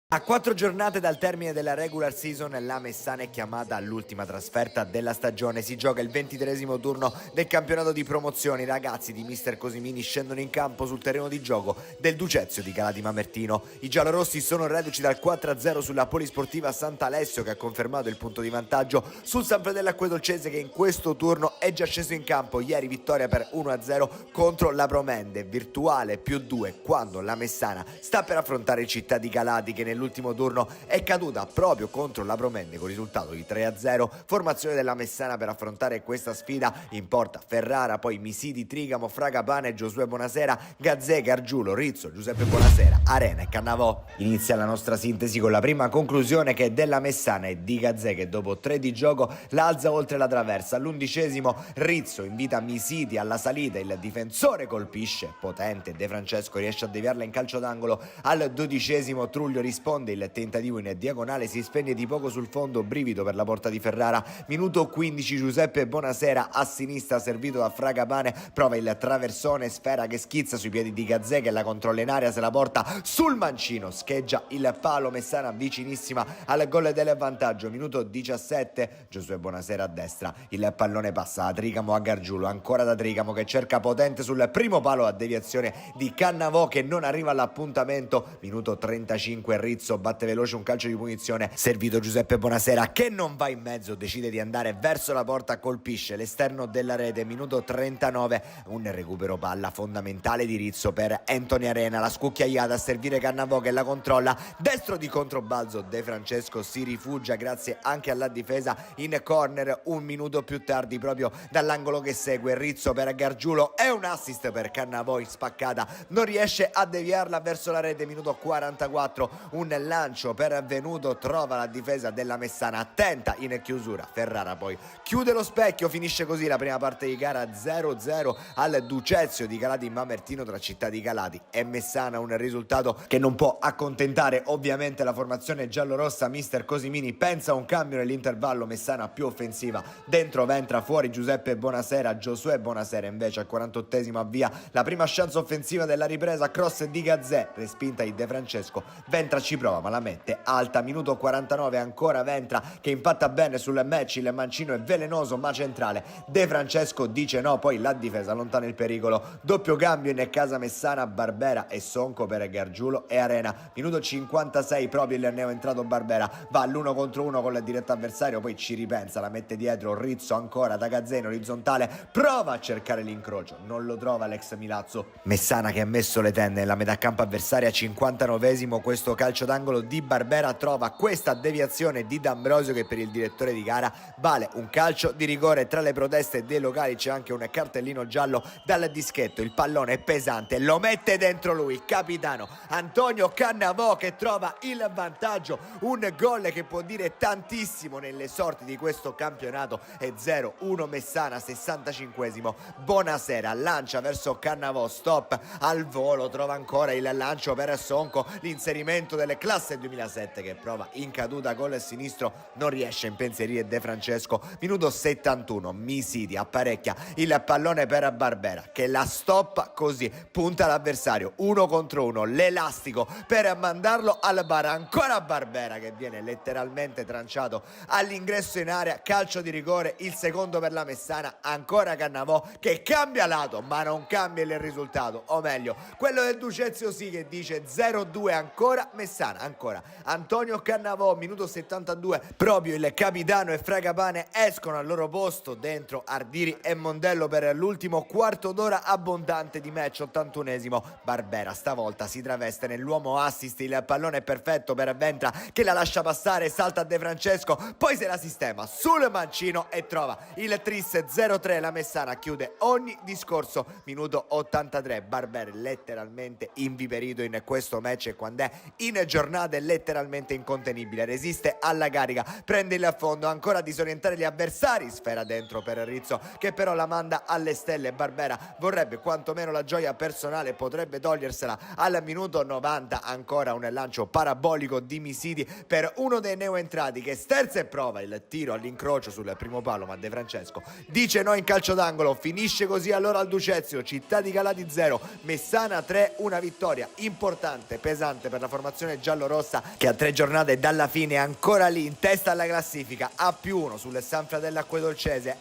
A 4 giornate dal termine della regular season, la Messana è chiamata all'ultima trasferta della stagione. Si gioca il 23esimo turno del campionato di promozione. I ragazzi di mister Cosimini scendono in campo sul terreno di gioco del Ducezio di Cala di Mamertino. I giallorossi sono reduci dal 4-0 sulla Polisportiva Sant'Alessio, che ha confermato il punto di vantaggio sul San Fratello Acquedolcese, che in questo turno è già sceso in campo. Ieri vittoria per 1-0 contro la Promende, virtuale +2 quando la Messana sta per affrontare Città di Calati, che nell'ultimo turno è caduta proprio contro la Promende con risultato di 3-0. Formazione della Messana per affrontare questa sfida: in porta Ferrara, poi Misidi, Trigamo, Fragapane, Giosuè Bonasera, Gazzè, Gargiulo, Rizzo, Giuseppe Bonasera, Arena e Cannavò. Inizia la nostra sintesi con la prima conclusione, che è della Messana e di Gazzè, che dopo 3 di gioco l'alza oltre la traversa. All'11° Rizzo invita Misidi alla salita, il difensore colpisce potente, De Francesco riesce a deviarla in calcio d'angolo. Al 12° Truglio risponde, il tentativo in diagonale si spegne di poco sul fondo, brivido per la porta di Ferrara. Minuto 15, Giuseppe Bonasera a sinistra servito da Fragapane, prova il traversone, sfera che schizza sui piedi di Gazzè, che la controlla in aria, se la porta sul mancino, scheggia il palo. Messana vicinissima al gol del vantaggio. Minuto 17, Giosuè Bonasera a destra, il pallone passa da Trigamo a Gargiulo, ancora da Trigamo che cerca potente sul primo palo a deviazione di Cannavò, che non arriva all'appuntamento. Minuto 35, Rizzo batte veloce un calcio di punizione, servito Giuseppe Bonasera che non va in mezzo, decide di andare verso la porta, colpisce l'esterno della rete. Minuto 39, un recupero palla fondamentale di Rizzo per Anthony Arena, la scucchiaiata a servire Cannavò che la controlla, destro di controbalzo De Francesco si rifugia grazie anche alla difesa in corner. Un minuto più tardi, proprio dall'angolo che segue, Rizzo per Gargiulo e un assist per Cannavò in spaccata, non riesce a deviarla verso la rete. Minuto 44, un un lancio per Venuto, trova la difesa della Messana attenta in chiusura. Ferrara poi chiude lo specchio, finisce così la prima parte di gara 0-0 al Ducezio di Galati Mamertino tra Città di Galati e Messana, un risultato che non può accontentare ovviamente la formazione giallorossa. Mister Cosimini pensa a un cambio nell'intervallo, Messana più offensiva, dentro Ventra, fuori Giuseppe Bonasera, Giosuè Bonasera invece al 48esimo avvia la prima chance offensiva della ripresa, cross di Gazzè, respinta di De Francesco, Ventra ci prova ma la mette alta, minuto 49 ancora Ventra che impatta bene sul match, il mancino è velenoso ma centrale, De Francesco dice no, poi la difesa allontana il pericolo, doppio cambio in casa Messana, Barbera e Sonco per Gargiulo e Arena, minuto 56 proprio il neo entrato Barbera va all'1 contro 1 con il diretto avversario, poi ci ripensa, la mette dietro Rizzo ancora da Gazzè in orizzontale, prova a cercare l'incrocio, non lo trova l'ex Milazzo. Messana che ha messo le tende nella metà campo avversaria, 59esimo, questo calcio d'angolo di Barbera trova questa deviazione di D'Ambrosio che per il direttore di gara vale un calcio di rigore. Tra le proteste dei locali c'è anche un cartellino giallo dal dischetto, il pallone è pesante, lo mette dentro lui, il capitano Antonio Cannavò che trova il vantaggio, un gol che può dire tantissimo nelle sorti di questo campionato. È 0-1 Messana, 65esimo, Bonasera lancia verso Cannavò, stop al volo, trova ancora il lancio per Sonco, l'inserimento delle classe 2007 che prova in caduta gol sinistro, non riesce a impensierire De Francesco, minuto 71, Misidi apparecchia il pallone per Barbera che la stoppa così, punta l'avversario 1 contro 1, l'elastico per mandarlo al bar, ancora Barbera che viene letteralmente tranciato all'ingresso in area, calcio di rigore, il secondo per la Messana, ancora Cannavò che cambia lato ma non cambia il risultato, o meglio quello del Ducezio sì che dice 0-2 ancora Messana, ancora Antonio Cannavò, minuto 72, proprio il capitano e Fragapane escono al loro posto, dentro Ardiri e Mondello per l'ultimo quarto d'ora abbondante di match, 81esimo, Barbera stavolta si traveste nell'uomo assist, il pallone è perfetto per Ventra che la lascia passare, salta a De Francesco, poi se la sistema sul mancino e trova il tris 0-3, la Messana chiude ogni discorso, minuto 83, Barbera letteralmente inviperito in questo match e quando è in giornata è letteralmente incontenibile, resiste alla carica, prende il affondo, ancora a disorientare gli avversari, sfera dentro per Rizzo che però la manda alle stelle, Barbera vorrebbe quantomeno la gioia personale, potrebbe togliersela al minuto 90, ancora un lancio parabolico di Misidi per uno dei neoentrati che sterza e prova il tiro all'incrocio sul primo palo ma De Francesco dice no in calcio d'angolo, finisce così allora al Ducezio, Città di Galati 0, Messana 3, una vittoria importante, pesante per la formazione giallorossa che a 3 giornate dalla fine è ancora lì in testa alla classifica, a +1 sul San Fratello Acquedolcese.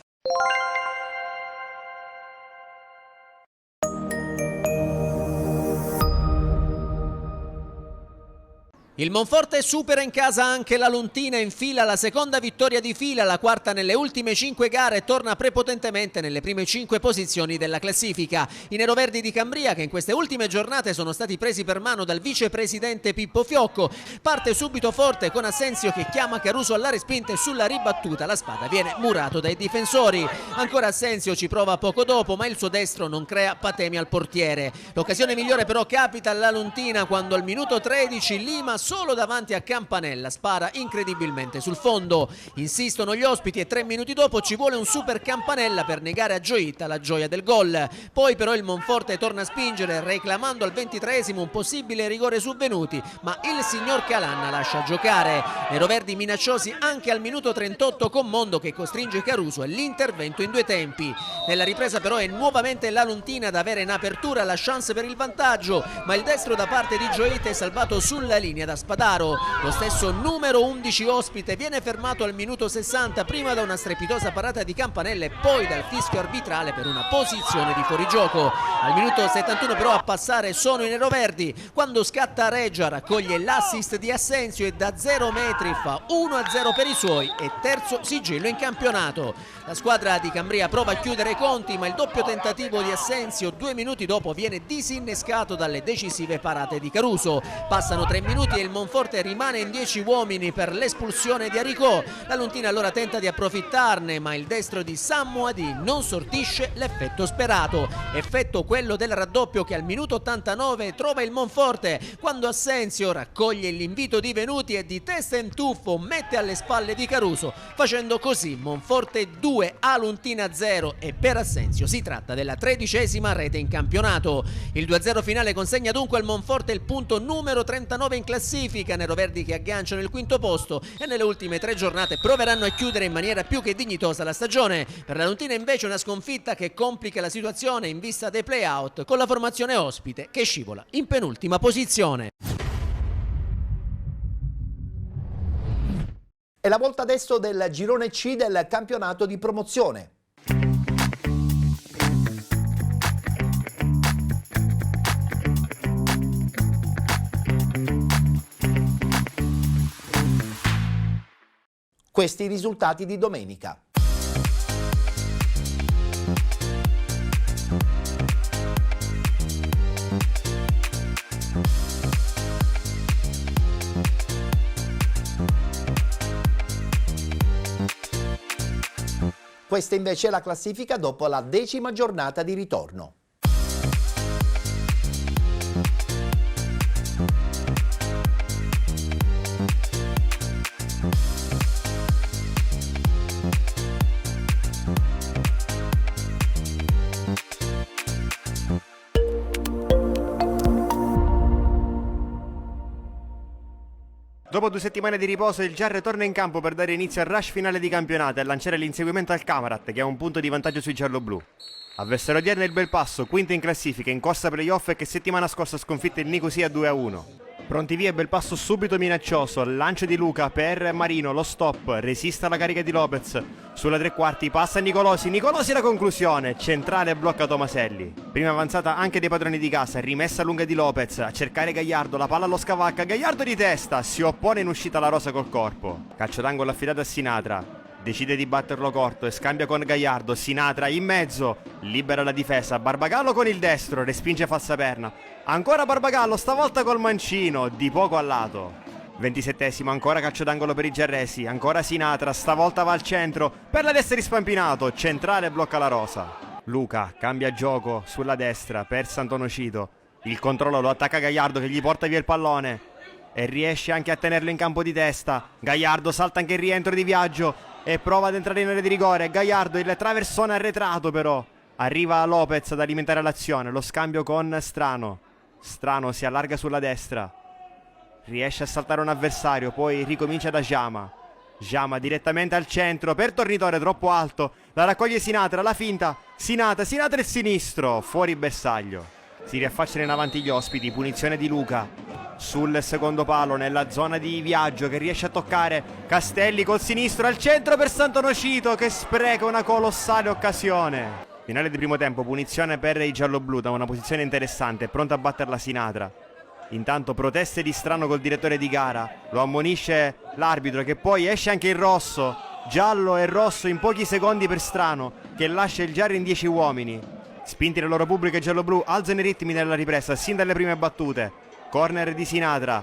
Il Monforte supera in casa anche la Luntina, infila la seconda vittoria di fila, la quarta nelle ultime 5 gare e torna prepotentemente nelle prime 5 posizioni della classifica. I neroverdi di Cambria, che in queste ultime giornate sono stati presi per mano dal vicepresidente Pippo Fiocco, parte subito forte con Assensio che chiama Caruso alla respinta e sulla ribattuta la spada viene murato dai difensori. Ancora Assensio ci prova poco dopo ma il suo destro non crea patemi al portiere. L'occasione migliore però capita alla Luntina quando al minuto 13 Lima solo davanti a Campanella spara incredibilmente sul fondo. Insistono gli ospiti e 3 minuti dopo ci vuole un super Campanella per negare a Gioitta la gioia del gol. Poi però il Monforte torna a spingere reclamando al 23esimo un possibile rigore su Venuti, ma il signor Calanna lascia giocare. Neroverdi minacciosi anche al minuto 38 con Mondo che costringe Caruso e l'intervento in 2 tempi. Nella ripresa però è nuovamente la Luntina ad avere in apertura la chance per il vantaggio, ma il destro da parte di Gioitta è salvato sulla linea da Spadaro. Lo stesso numero 11 ospite viene fermato al minuto 60 prima da una strepitosa parata di Campanella e poi dal fischio arbitrale per una posizione di fuorigioco. Al minuto 71 però a passare sono i neroverdi quando scatta Reggia, raccoglie l'assist di Assensio e da 0 metri fa 1-0 per i suoi e terzo sigillo in campionato. La squadra di Cambria prova a chiudere i conti ma il doppio tentativo di Assensio 2 minuti dopo viene disinnescato dalle decisive parate di Caruso. Passano 3 minuti e il Monforte rimane in 10 uomini per l'espulsione di Aricò. La Luntina allora tenta di approfittarne, ma il destro di Samouadi non sortisce l'effetto sperato. Effetto quello del raddoppio che al minuto 89 trova il Monforte, quando Assenzio raccoglie l'invito di Venuti e di testa in tuffo mette alle spalle di Caruso, facendo così Monforte 2, Aluntina 0, e per Assenzio si tratta della 13ª rete in campionato. Il 2-0 finale consegna dunque al Monforte il punto numero 39 in classifica, neroverdi che agganciano il quinto posto e nelle ultime 3 giornate proveranno a chiudere in maniera più che dignitosa la stagione. Per la Luntina invece una sconfitta che complica la situazione in vista dei play-out, con la formazione ospite che scivola in penultima posizione. È la volta adesso del girone C del campionato di promozione. Questi i risultati di domenica. Questa invece è la classifica dopo la 10ª giornata di ritorno. Dopo 2 settimane di riposo il Giarre torna in campo per dare inizio al rush finale di campionato e lanciare l'inseguimento al Camarat, che ha un punto di vantaggio sui gialloblu. Avversario odierno è il Belpasso, quinto in classifica, in corsa playoff e che settimana scorsa ha sconfitto il Nicosia 2-1. Pronti via Belpasso subito minaccioso, lancio di Luca per Marino, lo stop, resiste alla carica di Lopez, sulla 3/4 passa Nicolosi la conclusione, centrale blocca Tomaselli. Prima avanzata anche dei padroni di casa, rimessa lunga di Lopez, a cercare Gagliardo, la palla allo Scavacca, Gagliardo di testa, si oppone in uscita la Rosa col corpo. Calcio d'angolo affidato a Sinatra. Decide di batterlo corto e scambia con Gagliardo, Sinatra in mezzo, libera la difesa, Barbagallo con il destro, respinge falsa perna, ancora Barbagallo, stavolta col mancino, di poco a lato. 27esimo, ancora calcio d'angolo per i giarresi, ancora Sinatra, stavolta va al centro, per la destra di Spampinato, centrale blocca la Rosa. Luca cambia gioco sulla destra per Sant'Onofrio, il controllo lo attacca Gagliardo che gli porta via il pallone e riesce anche a tenerlo in campo di testa. Gagliardo salta anche il rientro di Viaggio e prova ad entrare in area di rigore. Gagliardo, il traversone arretrato però. Arriva Lopez ad alimentare l'azione, lo scambio con Strano. Strano si allarga sulla destra, riesce a saltare un avversario, poi ricomincia da Giama. Giama direttamente al centro per Tornitore, troppo alto, la raccoglie Sinatra, la finta, Sinatra il sinistro, fuori bersaglio. Si riaffacciano in avanti gli ospiti, punizione di Luca sul secondo palo nella zona di Viaggio che riesce a toccare Castelli col sinistro al centro per Sant'Onofrio che spreca una colossale occasione. Finale di primo tempo, punizione per i gialloblu da una posizione interessante, pronto a batterla Sinatra. Intanto proteste di Strano col direttore di gara, lo ammonisce l'arbitro che poi esce anche il rosso, giallo e rosso in pochi secondi per Strano che lascia il Giarre in 10 uomini. Spinti le loro pubbliche gialloblu alzano i ritmi nella ripresa sin dalle prime battute. Corner di Sinatra,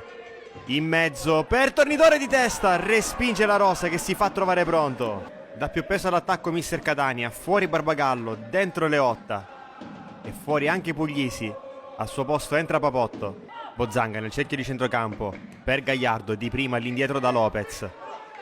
in mezzo per Tornitore di testa, respinge la Rosa che si fa trovare pronto. Dà più peso all'attacco mister Catania, fuori Barbagallo, dentro Leotta e fuori anche Puglisi. Al suo posto entra Papotto. Bozzanga nel cerchio di centrocampo per Gagliardo, di prima all'indietro da Lopez.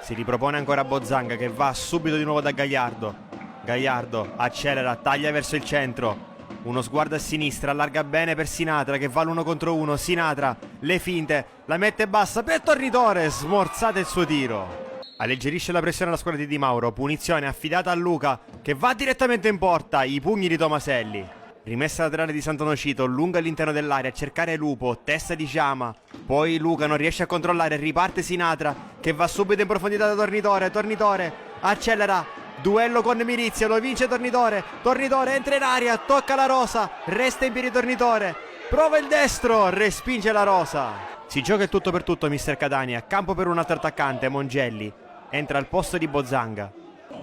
Si ripropone ancora Bozzanga che va subito di nuovo da Gagliardo. Gagliardo accelera, taglia verso il centro. Uno sguardo a sinistra, allarga bene per Sinatra che va l'1 contro 1. Sinatra, le finte, la mette bassa per Tornitore, smorzata il suo tiro. Alleggerisce la pressione alla squadra di Di Mauro, punizione affidata a Luca che va direttamente in porta, i pugni di Tomaselli. Rimessa laterale di Sant'Onofrio, lunga all'interno dell'area a cercare Lupo, testa di Giama. Poi Luca non riesce a controllare, riparte Sinatra che va subito in profondità da Tornitore. Tornitore accelera. Duello con Mirizia, lo vince Tornitore. Tornitore entra in aria, tocca la Rosa, resta in piedi Tornitore, prova il destro, respinge la Rosa. Si gioca il tutto per tutto mister Catania, campo per un altro attaccante, Mongelli. Entra al posto di Bozzanga.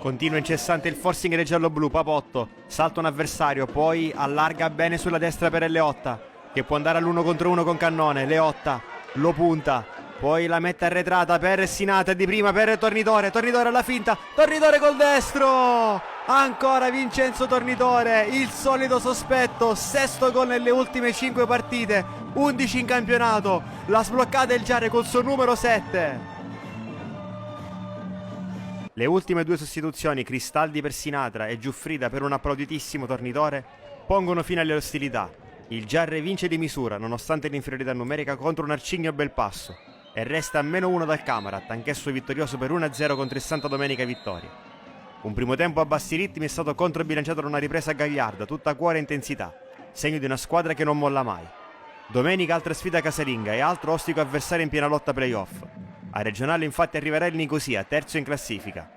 Continua incessante il forcing dei gialloblu, Papotto salta un avversario, poi allarga bene sulla destra per Leotta che può andare all'1 contro 1 con Cannone. Leotta lo punta, Poi la mette arretrata per Sinatra, di prima per Tornitore, Tornitore alla finta, Tornitore col destro! Ancora Vincenzo Tornitore, il solito sospetto, 6° gol nelle ultime 5 partite, 11 in campionato, la sbloccata il Giarre col suo numero 7. Le ultime 2 sostituzioni, Cristaldi per Sinatra e Giuffrida per un applauditissimo Tornitore, pongono fine alle ostilità. Il Giarre vince di misura, nonostante l'inferiorità numerica, contro un Arcigno Belpasso e resta a -1 dal Camarat, anch'esso vittorioso per 1-0 contro il Santa Domenica Vittoria. Un primo tempo a bassi ritmi è stato controbilanciato da una ripresa gagliarda, tutta cuore e intensità, segno di una squadra che non molla mai. Domenica altra sfida casalinga e altro ostico avversario in piena lotta playoff. A regionale infatti arriverà il Nicosia, terzo in classifica.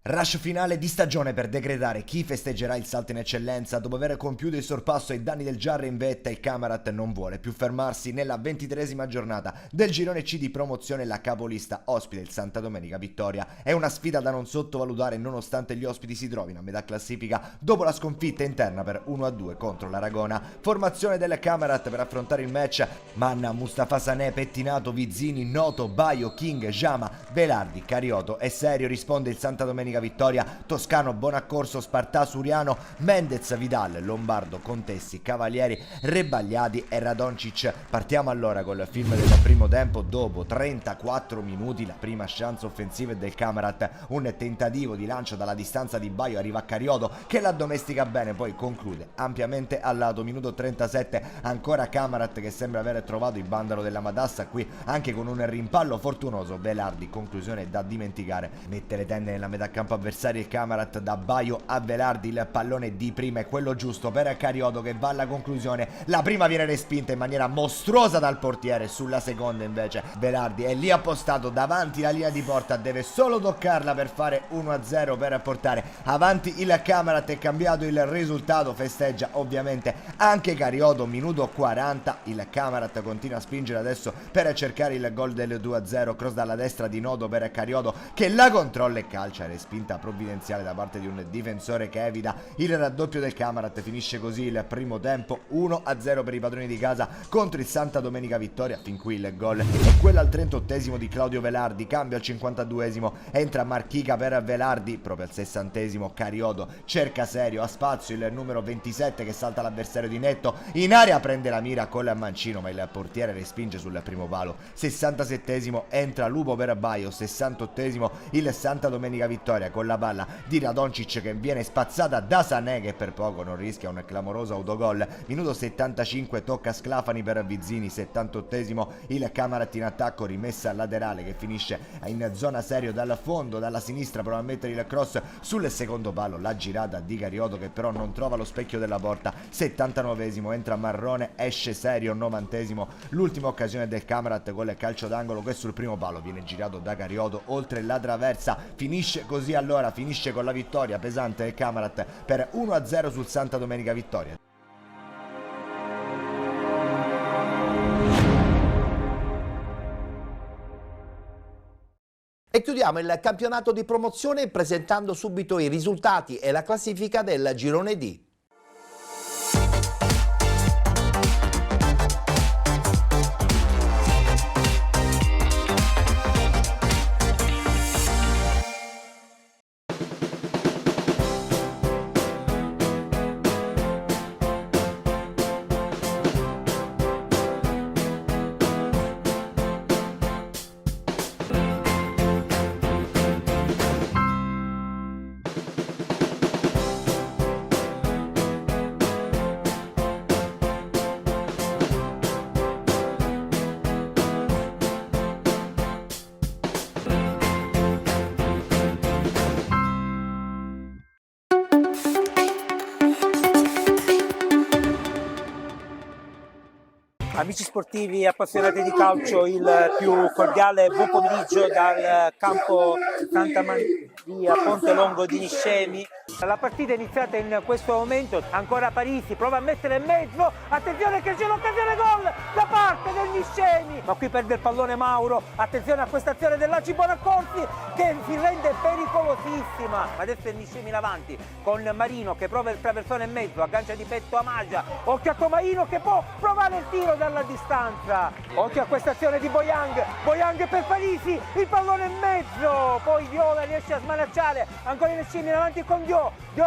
Rush finale di stagione per decretare chi festeggerà il salto in eccellenza. Dopo aver compiuto il sorpasso ai danni del Giarre in vetta, il Camarat non vuole più fermarsi. Nella 23esima giornata del girone C di promozione, la capolista ospita il Santa Domenica Vittoria. È una sfida da non sottovalutare nonostante gli ospiti si trovino a metà classifica dopo la sconfitta interna per 1-2 contro l'Aragona. Formazione del Camarat per affrontare il match: Manna, Mustafa Sané, Pettinato, Vizzini, Noto, Baio, King, Jama, Velardi, Carioto e Serio. Risponde il Santa Domenica Vittoria: Toscano, Bonaccorso, Spartà, Suriano, Mendez, Vidal, Lombardo, Contessi, Cavalieri, Rebagliati e Radoncic. Partiamo allora col film del primo tempo. Dopo 34 minuti la prima chance offensiva del Camarat, un tentativo di lancio dalla distanza di Baio, arriva a Carioto che la domestica bene, poi conclude ampiamente al lato. Minuto 37, ancora Camarat che sembra aver trovato il bandalo della Madassa, qui anche con un rimpallo fortunoso. Velardi, conclusione da dimenticare, mette le tende nella metà campo avversario. Il Camarat, da Baio a Velardi, il pallone di prima è quello giusto per Carioto che va alla conclusione. La prima viene respinta in maniera mostruosa dal portiere, sulla seconda invece Velardi è lì appostato davanti la linea di porta, deve solo toccarla per fare 1-0 per portare avanti il Camarat. È cambiato il risultato, festeggia ovviamente anche Carioto. Minuto 40, il Camarat continua a spingere adesso per cercare il gol del 2-0, cross dalla destra di Noto per Carioto che la controlla e calcia, respinta provvidenziale da parte di un difensore che evita il raddoppio del Camarat. Finisce così il primo tempo 1-0 per i padroni di casa contro il Santa Domenica Vittoria, fin qui il gol è quello al 38esimo di Claudio Velardi. Cambio al 52esimo, entra Marchica per Velardi. Proprio al 60esimo Carioto cerca Serio, a spazio il numero 27 che salta l'avversario di netto in area, prende la mira con Mancino ma il portiere respinge sul primo palo. 67esimo entra Lupo per Baio, 68esimo il Santa Domenica Vittoria con la palla di Radoncic che viene spazzata da Sané che per poco non rischia un clamoroso autogol. Minuto 75, tocca Sclafani per Vizzini. 78esimo, il Camarat in attacco, rimessa laterale che finisce in zona Serio dal fondo, dalla sinistra prova a mettere il cross sul secondo palo, la girata di Carioto che però non trova lo specchio della porta. 79esimo, entra Marrone, esce Serio. 90esimo, l'ultima occasione del Camarat con il calcio d'angolo che sul primo palo viene girato da Carioto oltre la traversa. Finisce così allora, finisce con la vittoria pesante del Camarat per 1-0 sul Santa Domenica Vittoria. E chiudiamo il campionato di promozione presentando subito i risultati e la classifica del girone D. Amici sportivi appassionati di calcio, il più cordiale buon pomeriggio dal campo Santa Maria Ponte Longo di Niscemi. La partita è iniziata in questo momento, ancora Parisi, prova a mettere in mezzo, attenzione che c'è l'occasione gol da parte del Niscemi, ma qui perde il pallone Mauro, attenzione a questa azione dell'Aci Bonaccorsi che si rende pericolosissima, adesso il Niscemi in avanti con Marino che prova il traversone in mezzo, aggancia di petto a Magia, occhio a Tomaino che può provare il tiro dalla distanza, occhio a questa azione di Boyang, Boyang per Parisi, il pallone in mezzo, poi Viola riesce a smanacciare, ancora il Niscemi in avanti con Dio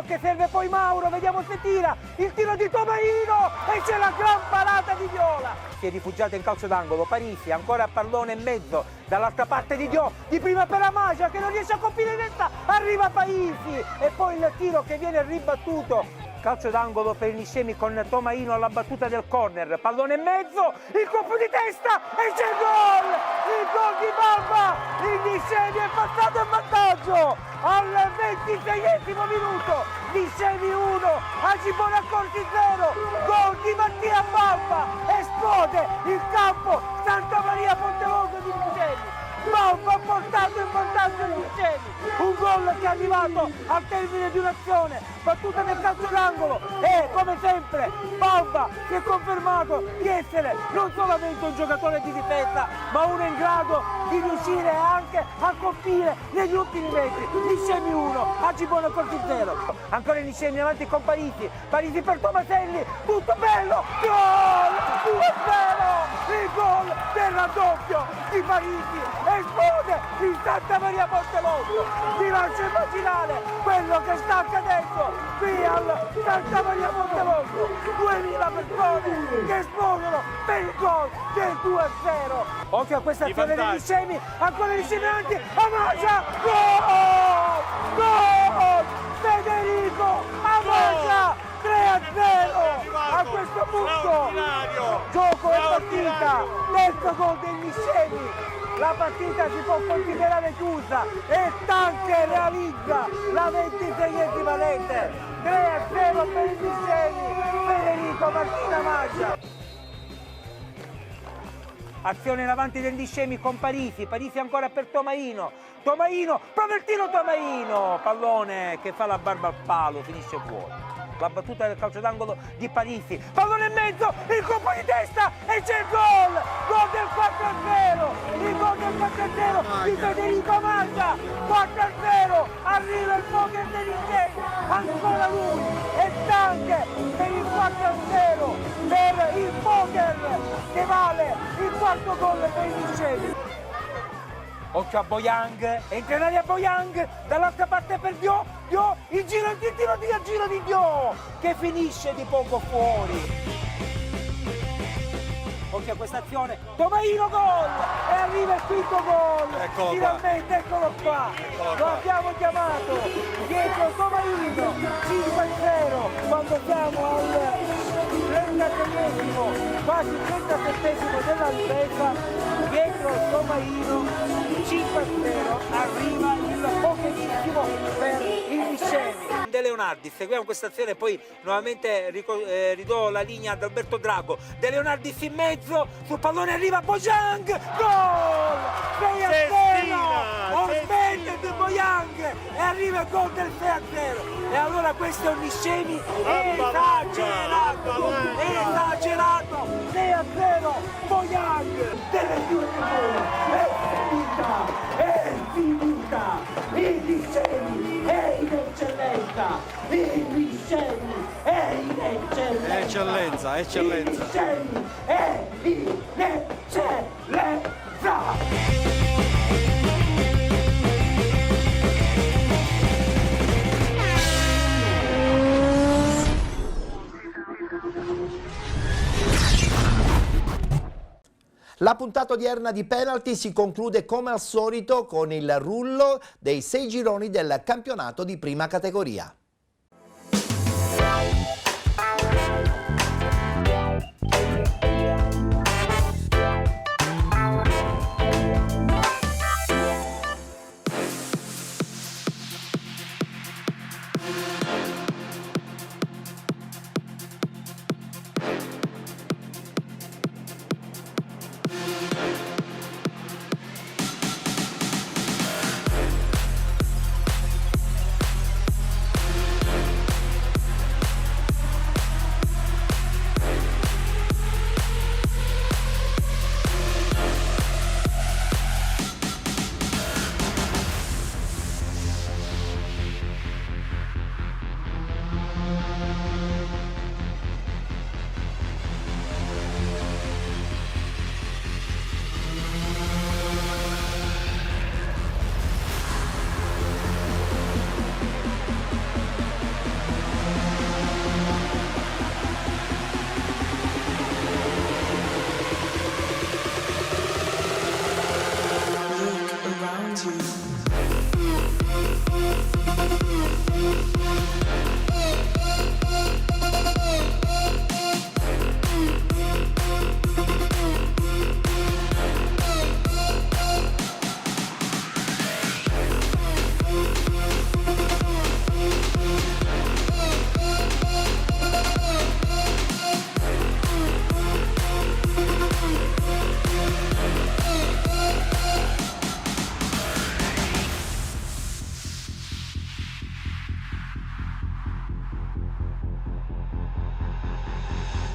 che serve poi Mauro, vediamo se tira, il tiro di Tomaino e c'è la gran parata di Viola. Si è rifugiato in calcio d'angolo, Parisi, ancora pallone in mezzo, dall'altra parte di Dio, di prima per Amagia che non riesce a colpire in testa, arriva Parisi e poi il tiro che viene ribattuto. Calcio d'angolo per il Niscemi con Tomaino alla battuta del corner, pallone in mezzo, il colpo di testa e c'è il gol di Barba, il Niscemi è passato in vantaggio al 26esimo minuto, Niscemi 1, Aci Bonaccorsi 0, gol di Mattia Barba, esplode il campo Santa Maria Pontevoglio di Niscemi. Balba ha portato in vantaggio il Niscemi, un gol che è arrivato al termine di un'azione battuta nel calcio d'angolo e come sempre Balba si è confermato di essere non solamente un giocatore di difesa ma uno in grado di riuscire anche a colpire negli ultimi metri. Niscemi 1, Aci Bonaccorsi 0, ancora Niscemi avanti con Parisi, Parisi per Tomaselli, tutto bello, gol 2-0, il gol del raddoppio di Parisi, esplode in Santa Maria Pontevoglio, vi lascio immaginare quello che sta accadendo qui al Santa Maria Pontevoglio, 2000 persone che esplodono per il gol del 2-0. Occhio a questa azione dei Niscemi, ancora Niscemi avanti, Amagia, gol! Gol! Federico Amagia! 3-0 a questo punto, gioco e partita, terzo gol del Niscemi, la partita si può considerare chiusa e Tanche realizza la 26esima rete, 3-0 per il Niscemi, Federico Martina Magia. Azione in avanti del Niscemi con Parisi, Parisi ancora per Tomaino, Tomaino, prova il tiro Tomaino, pallone che fa la barba al palo, finisce fuori. La battuta del calcio d'angolo di Parisi, pallone in mezzo, il colpo di testa e c'è il gol! Gol del 4-0! Il gol del 4-0 di Federico Magia! 4-0! Arriva il poker del Niscemi, ancora lui! E Tanche per il 4-0 per il poker che vale il quarto gol per il Niscemi. Occhio a Boyang, entra in area Boyang, dall'altra parte per Dio, il tiro di Dio, che finisce di poco fuori. Occhio a questa azione, Tomaino gol, e arriva il quinto gol, finalmente eccolo qua, lo abbiamo chiamato, dietro Tomaino, 5-0, quando siamo al 33esimo, quasi 37esimo della ripresa, dietro Tomaino, 5-0, arriva il pocherissimo per il Niscemi. De Leonardi, seguiamo questa azione e poi nuovamente ridò la linea ad Alberto Drago. De Leonardi in mezzo, sul pallone arriva Boyang, gol! 6-0! Osmende di Boyang e arriva il gol del 6-0. E allora questo è un Niscemi esagerato! 6-0! Boyang delle è finita! Il Niscemi è in eccellenza! Il Niscemi è in eccellenza! Eccellenza! Il Niscemi è in eccellenza! La puntata odierna di penalty si conclude come al solito con il rullo dei 6 gironi del campionato di prima categoria.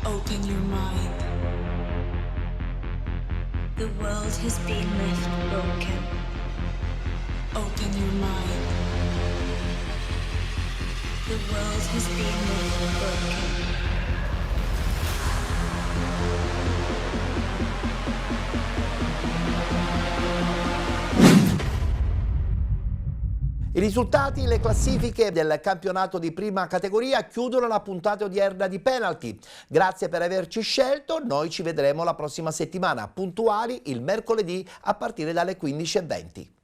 Open your mind. The world has been left broken. Open your mind. The world has been left broken. I risultati, le classifiche del campionato di prima categoria chiudono la puntata odierna di Penalty. Grazie per averci scelto, noi ci vedremo la prossima settimana puntuali il mercoledì a partire dalle 15:20.